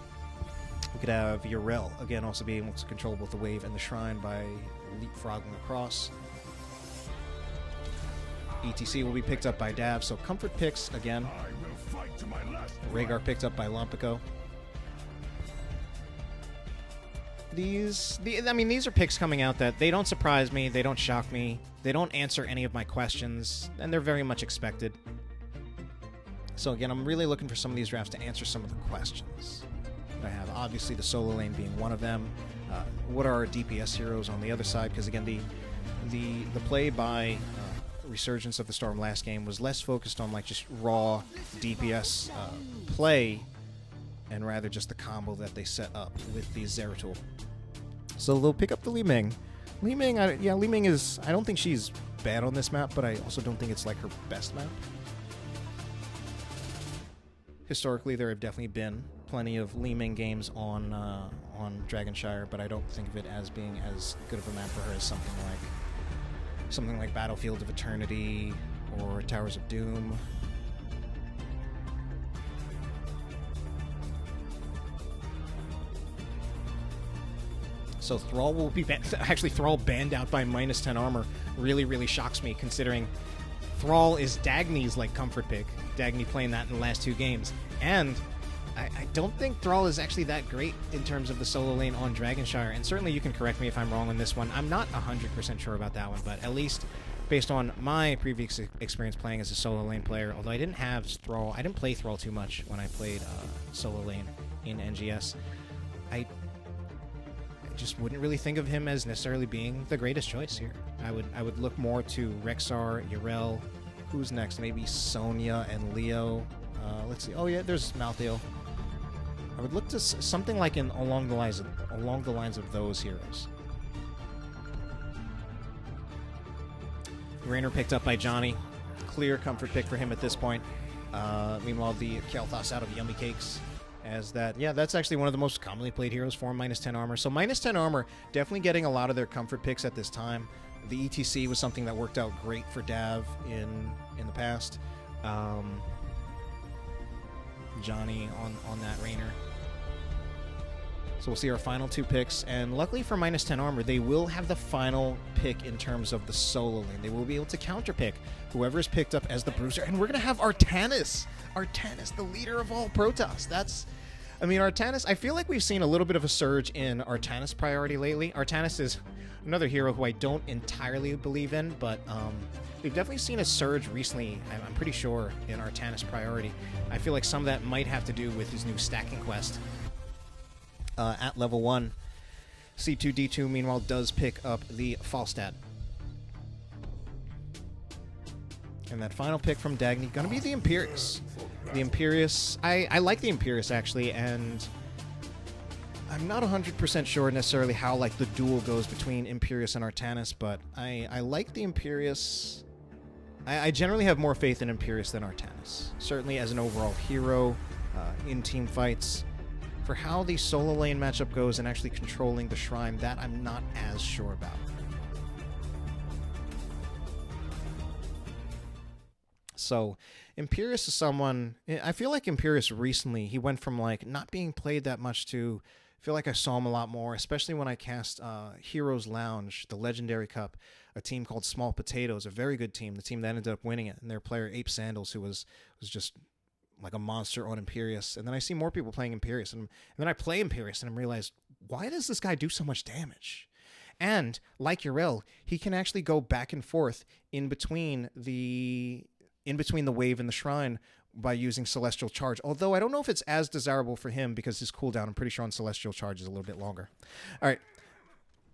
We could have Yrel, again, also being able to control both the wave and the shrine by leapfrogging across. ETC will be picked up by Dav, so comfort picks again. Rhaegar picked up by Lompico. These are picks coming out that they don't surprise me, they don't shock me, they don't answer any of my questions, and they're very much expected. So again, I'm really looking for some of these drafts to answer some of the questions that I have. Obviously, the solo lane being one of them. What are our DPS heroes on the other side? Because again, the play by Resurgence of the Storm last game was less focused on like just raw DPS play, and rather just the combo that they set up with the Zeratul. So they'll pick up the Li Ming. Li Ming, Li Ming is, I don't think she's bad on this map, but I also don't think it's like her best map. Historically, there have definitely been plenty of Li Ming games on Dragonshire, but I don't think of it as being as good of a map for her as something like Battlefield of Eternity or Towers of Doom. So Thrall will be actually Thrall banned out by -10 armor really shocks me, considering Thrall is Dagny's like comfort pick. Dagny playing that in the last 2 games, and I don't think Thrall is actually that great in terms of the solo lane on Dragonshire, and certainly you can correct me if I'm wrong on this one. I'm not 100% sure about that one, but at least based on my previous experience playing as a solo lane player, although I didn't have Thrall, I didn't play Thrall too much when I played solo lane in NGS. I just wouldn't really think of him as necessarily being the greatest choice here. I would look more to Rexxar, Yrel. Who's next? Maybe Sonya and Leo. Let's see. Oh yeah, there's Malthael. I would look to something like along the lines of those heroes. Raynor picked up by Johnny. Clear comfort pick for him at this point. Meanwhile, the Kael'thas out of Yummy Cakes. As that, yeah, that's actually one of the most commonly played heroes for -10 armor. So -10 armor, definitely getting a lot of their comfort picks at this time. The ETC was something that worked out great for Dav in the past. Johnny on that Raynor. So we'll see our final 2 picks, and luckily for -10 armor, they will have the final pick in terms of the solo lane. They will be able to counterpick whoever is picked up as the bruiser, and we're going to have Artanis, the leader of all Protoss. Artanis, I feel like we've seen a little bit of a surge in Artanis priority lately. Artanis is another hero who I don't entirely believe in, but we've definitely seen a surge recently, I'm pretty sure, in Artanis priority. I feel like some of that might have to do with his new stacking quest. At level 1, C2D2 meanwhile does pick up the Falstad. And that final pick from Dagny gonna be the Imperius. The Imperius, I like the Imperius actually, and I'm not 100% sure necessarily how like the duel goes between Imperius and Artanis, but I like the Imperius. I generally have more faith in Imperius than Artanis. Certainly as an overall hero in team fights. For how the solo lane matchup goes and actually controlling the shrine, that I'm not as sure about. So, Imperius is someone, I feel like Imperius recently, he went from like not being played that much to, I feel like I saw him a lot more, especially when I cast Heroes Lounge, the Legendary Cup, a team called Small Potatoes, a very good team, the team that ended up winning it, and their player Ape Sandals, who was just like a monster on Imperius. And then I see more people playing Imperius, and then I play Imperius and I realize, why does this guy do so much damage? And like Yrel, he can actually go back and forth in between the wave and the shrine by using Celestial Charge. Although I don't know if it's as desirable for him because his cooldown, I'm pretty sure on Celestial Charge, is a little bit longer. All right,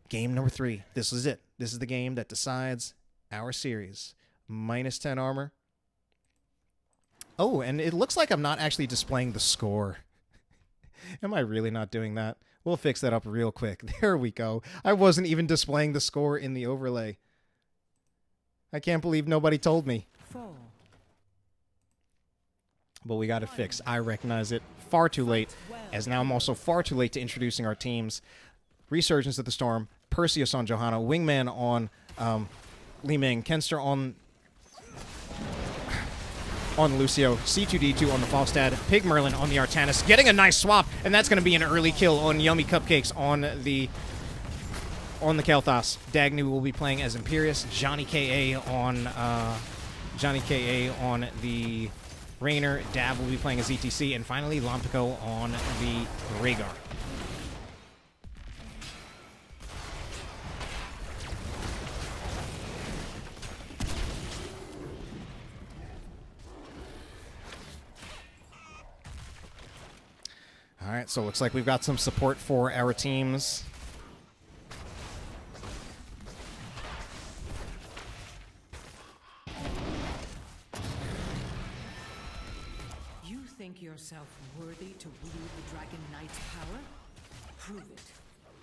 game number 3. This is it. This is the game that decides our series. -10 armor. Oh, and it looks like I'm not actually displaying the score. Am I really not doing that? We'll fix that up real quick. There we go. I wasn't even displaying the score in the overlay. I can't believe nobody told me. 4. But we got it fixed. I recognize it far too late, as now I'm also far too late to introducing our teams. Resurgence of the Storm, Perseus on Johanna, Wingman on Li Ming, Kenster on on Lucio, C2D2 on the Falstad, Pig Merlin on the Artanis, getting a nice swap, and that's going to be an early kill on Yummy Cupcakes on the Kel'Thas. Dagny will be playing as Imperius, Johnny KA on the Raynor, Dav will be playing as ETC, and finally Lompico on the Rhaegar. All right, so it looks like we've got some support for our teams. You think yourself worthy to wield the Dragon Knight's power? Prove it.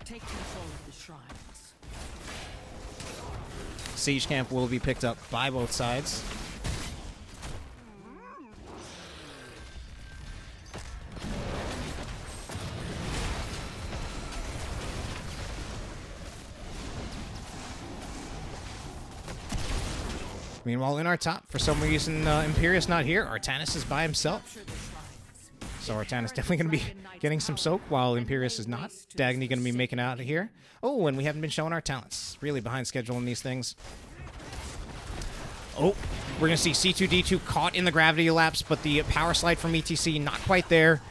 Take control of the shrines. Siege Camp will be picked up by both sides. Meanwhile, in our top, for some reason, Imperius not here. Artanis is by himself. So Artanis definitely going to be getting some soak, while Imperius is not. Dagny going to be making out of here. Oh, and we haven't been showing our talents. Really behind schedule in these things. Oh, we're going to see C2D2 caught in the gravity elapse, but the power slide from ETC not quite there.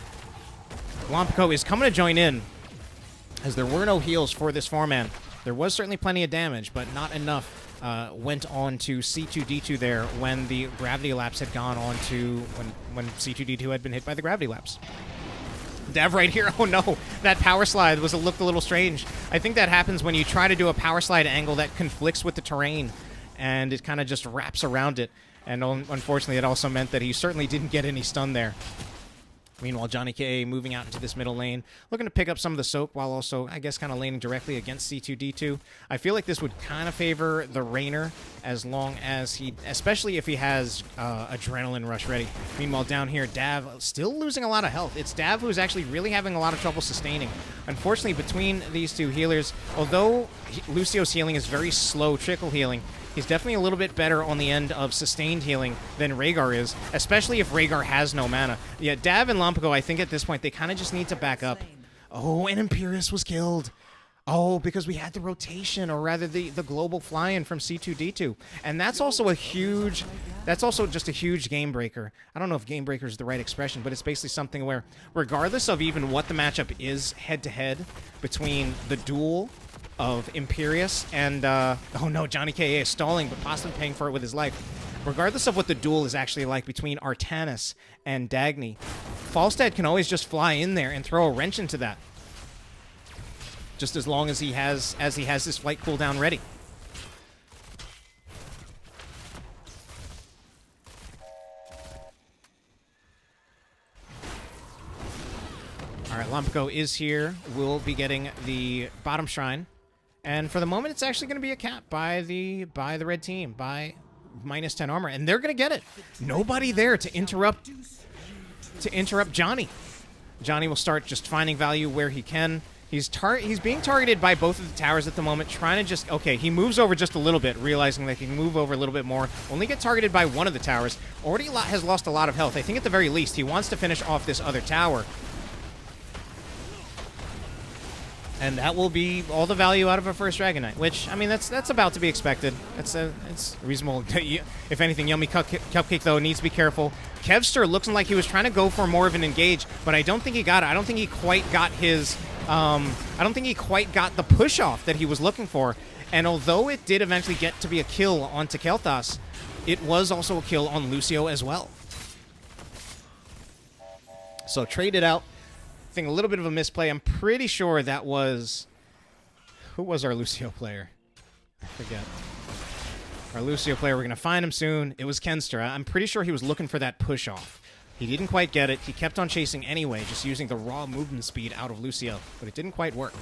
Lompico is coming to join in, as there were no heals for this 4-man. There was certainly plenty of damage, but not enough. Went on to C2D2 there when the gravity elapse had gone on to when C2D2 had been hit by the gravity elapse. Dev right here. Oh no, that power slide looked a little strange. I think that happens when you try to do a power slide angle that conflicts with the terrain, and it kind of just wraps around it. And unfortunately, it also meant that he certainly didn't get any stun there. Meanwhile, Johnny K moving out into this middle lane, looking to pick up some of the soak while also, I guess, kind of laning directly against C2D2. I feel like this would kind of favor the Raynor as long as he, especially if he has Adrenaline Rush ready. Meanwhile, down here, Dav still losing a lot of health. It's Dav who's actually really having a lot of trouble sustaining. Unfortunately, between these two healers, although Lucio's healing is very slow trickle healing, he's definitely a little bit better on the end of sustained healing than Rhaegar is, especially if Rhaegar has no mana. Yeah, Dav and Lompico, I think at this point, they kind of just need to back up. Oh, and Imperius was killed. Oh, because we had the rotation, or rather the global fly-in from C2D2. And that's also just a huge game breaker. I don't know if game breaker is the right expression, but it's basically something where, regardless of even what the matchup is head-to-head between the duel of Imperius and, oh no, Johnny K.A. is stalling, but possibly paying for it with his life. Regardless of what the duel is actually like between Artanis and Dagny, Falstad can always just fly in there and throw a wrench into that. Just as long as he has his flight cooldown ready. Alright, Lompico is here. We'll be getting the bottom shrine. And for the moment, it's actually going to be a cap by the red team, by minus 10 armor, and they're going to get it. Nobody there to interrupt Johnny. Johnny will start just finding value where he can. He's being targeted by both of the towers at the moment, trying to just, okay, he moves over just a little bit, realizing that he can move over a little bit more. Only get targeted by one of the towers. Already has lost a lot of health. I think at the very least, he wants to finish off this other tower. And that will be all the value out of a first Dragon Knight, which, I mean, that's about to be expected. It's reasonable. If anything, Yummy Cupcake, though, needs to be careful. Kevster looking like he was trying to go for more of an engage, but I don't think he got it. I don't think he quite got his... I don't think he quite got the push-off that he was looking for. And although it did eventually get to be a kill on Kel'Thas, it was also a kill on Lucio as well. So traded out. I think a little bit of a misplay. I'm pretty sure that was... Who was our Lucio player? I forget. Our Lucio player, we're going to find him soon. It was Kenster. I'm pretty sure he was looking for that push-off. He didn't quite get it. He kept on chasing anyway, just using the raw movement speed out of Lucio. But it didn't quite work.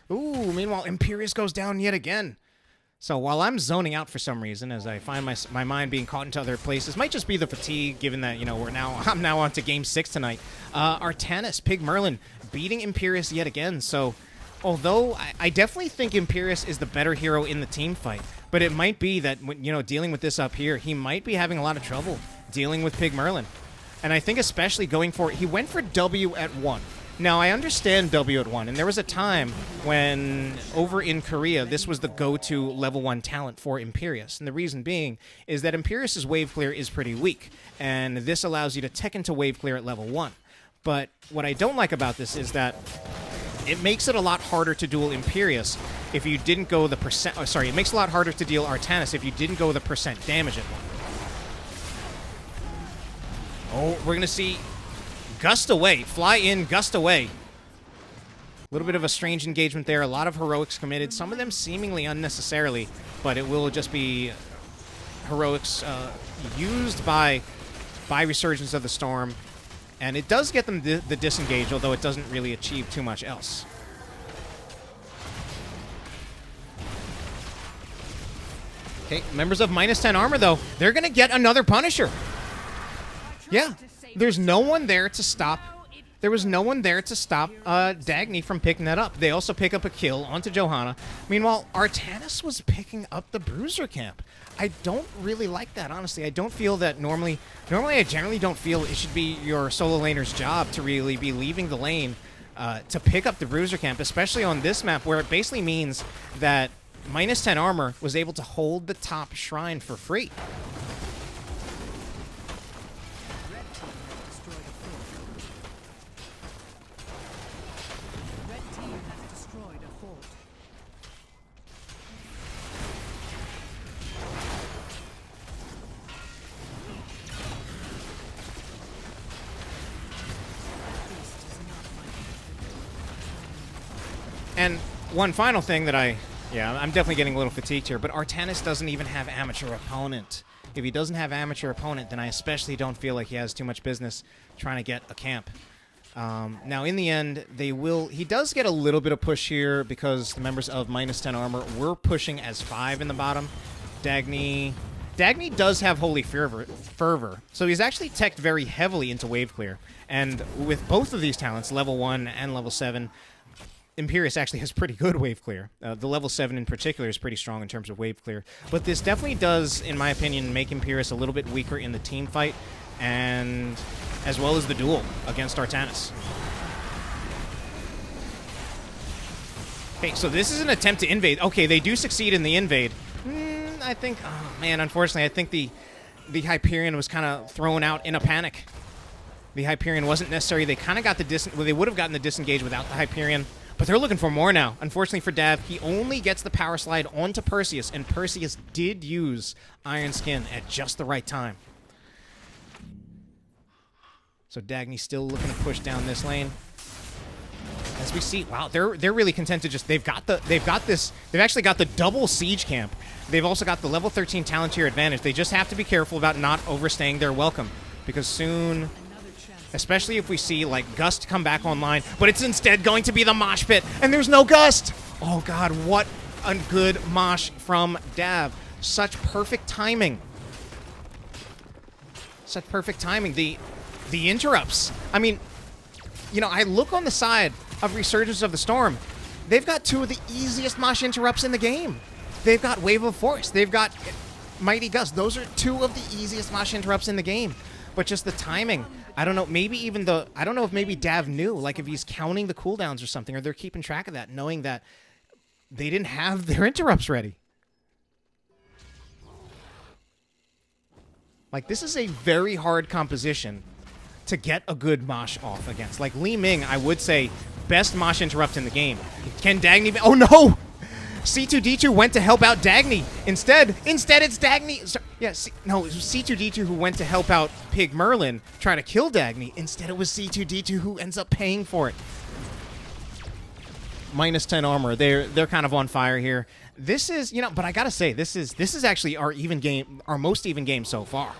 Ooh, meanwhile, Imperius goes down yet again. So while I'm zoning out for some reason, as I find my mind being caught into other places, might just be the fatigue, given that, you know, I'm now on to Game 6 tonight. Artanis, Pig Merlin, beating Imperius yet again. So although I definitely think Imperius is the better hero in the team fight, but it might be that, you know, dealing with this up here, he might be having a lot of trouble dealing with Pig Merlin. And I think especially going for, he went for W at 1. Now, I understand W at 1, and there was a time when, over in Korea, this was the go-to level 1 talent for Imperius. And the reason being is that Imperius' wave clear is pretty weak, and this allows you to tech into wave clear at level 1. But what I don't like about this is that it makes it a lot harder to duel Imperius if you didn't go the percent... Oh, sorry, it makes it a lot harder to deal Artanis if you didn't go the percent damage at 1. Oh, we're going to see... Gust away. Fly in, gust away. A little bit of a strange engagement there. A lot of heroics committed. Some of them seemingly unnecessarily, but it will just be heroics used by Resurgence of the Storm. And it does get them the disengage, although it doesn't really achieve too much else. Okay, members of -10 armor, though. They're going to get another Punisher. Yeah. There's no one there to stop. There was no one there to stop Dagny from picking that up. They also pick up a kill onto Johanna. Meanwhile, Artanis was picking up the Bruiser camp. I don't really like that, honestly. I don't feel that normally I generally don't feel it should be your solo laner's job to really be leaving the lane to pick up the Bruiser camp, especially on this map where it basically means that -10 armor was able to hold the top shrine for free. And one final thing that I'm definitely getting a little fatigued here, but Artanis doesn't even have amateur opponent. If he doesn't have amateur opponent, then I especially don't feel like he has too much business trying to get a camp. Now, in the end, he does get a little bit of push here because the members of -10 armor were pushing as 5 in the bottom. Dagny does have Holy Fervor, so he's actually teched very heavily into wave clear. And with both of these talents, level 1 and level 7, Imperius actually has pretty good wave clear. The level 7 in particular is pretty strong in terms of wave clear. But this definitely does, in my opinion, make Imperius a little bit weaker in the team fight, and as well as the duel against Artanis. Okay, so this is an attempt to invade. Okay, they do succeed in the invade. I think, oh man, unfortunately, I think the Hyperion was kind of thrown out in a panic. The Hyperion wasn't necessary. They kind of got they would have gotten the disengage without the Hyperion. But they're looking for more now. Unfortunately for Dav, he only gets the power slide onto Perseus, and Perseus did use Iron Skin at just the right time. So Dagny still looking to push down this lane. As we see, wow, they're really content to just they've actually got the double siege camp. They've also got the level 13 talent tier advantage. They just have to be careful about not overstaying their welcome, because soon, especially if we see, like, Gust come back online, but it's instead going to be the mosh pit, and there's no Gust! Oh, God, what a good mosh from Dav. Such perfect timing. Such perfect timing. The interrupts. I mean, you know, I look on the side of Resurgence of the Storm. They've got 2 of the easiest mosh interrupts in the game. They've got Wave of Force. They've got Mighty Gust. Those are 2 of the easiest mosh interrupts in the game. But just the timing, I don't know, I don't know if maybe Dav knew, like if he's counting the cooldowns or something, or they're keeping track of that, knowing that they didn't have their interrupts ready. Like, this is a very hard composition to get a good mosh off against. Like, Li Ming, I would say, best mosh interrupt in the game. Can Dagny... Oh, no! C2D2 went to help out Dagny. Instead it's Dagny. Yeah, no, it was C2D2 who went to help out Pig Merlin, trying to kill Dagny. Instead, it was C2D2 who ends up paying for it. -10 armor. They're kind of on fire here. This is, you know, but I gotta say, this is actually our most even game so far.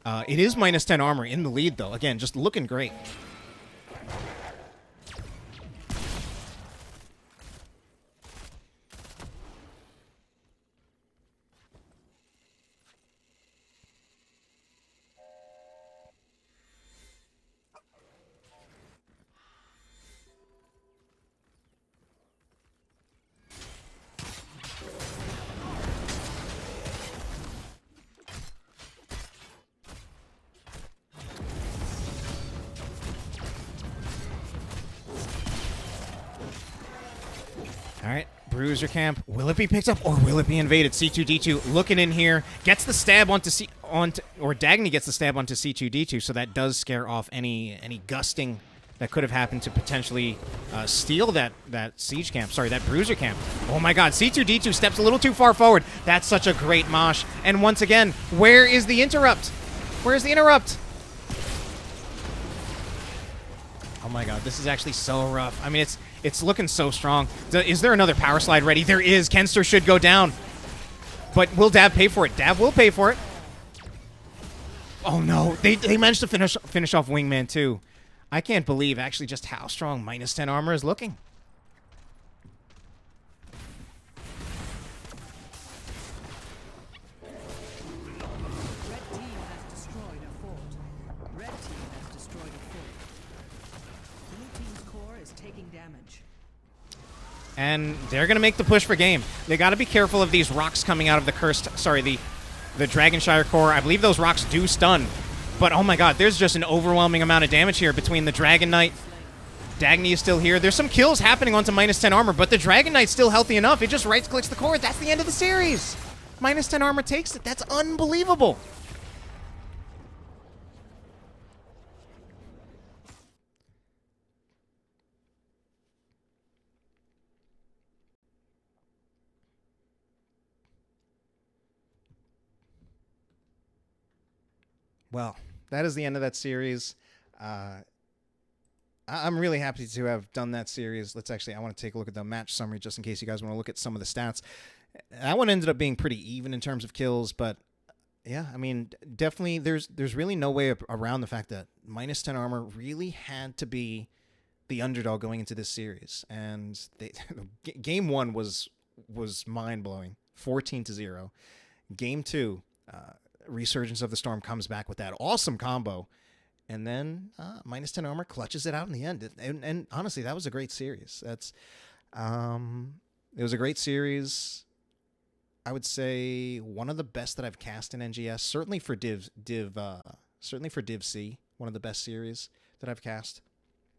It is -10 armor in the lead, though. Again, just looking great. Bruiser camp. Will it be picked up or will it be invaded? C2D2 looking in here. Gets the stab onto or Dagny gets the stab onto C2D2, so that does scare off any gusting that could have happened to potentially steal that siege camp. Sorry, that Bruiser camp. Oh my god, C2D2 steps a little too far forward. That's such a great mosh. And once again, where is the interrupt? Where's the interrupt? Oh my god, this is actually so rough. I mean, it's looking so strong. Is there another power slide ready? There is. Kenster should go down. But will Dav pay for it? Dav will pay for it. Oh no, they managed to finish off Wingman too. I can't believe actually just how strong -10 armor is looking. And they're going to make the push for game. They got to be careful of these rocks coming out of the cursed... Sorry, the Dragonshire core. I believe those rocks do stun. But, oh my god, there's just an overwhelming amount of damage here between the Dragon Knight. Dagny is still here. There's some kills happening onto -10 armor, but the Dragon Knight's still healthy enough. It just right-clicks the core. That's the end of the series. -10 armor takes it. That's unbelievable. Well, that is the end of that series. I'm really happy to have done that series. I want to take a look at the match summary just in case you guys want to look at some of the stats. That one ended up being pretty even in terms of kills, but yeah, I mean, definitely there's really no way around the fact that -10 armor really had to be the underdog going into this series. And game 1 was mind-blowing, 14-0. Game 2, Resurgence of the Storm comes back with that awesome combo, and then -10 armor clutches it out in the end. And honestly, that was a great series. It was a great series. I would say one of the best that I've cast in NGS. Certainly for Div C, one of the best series that I've cast.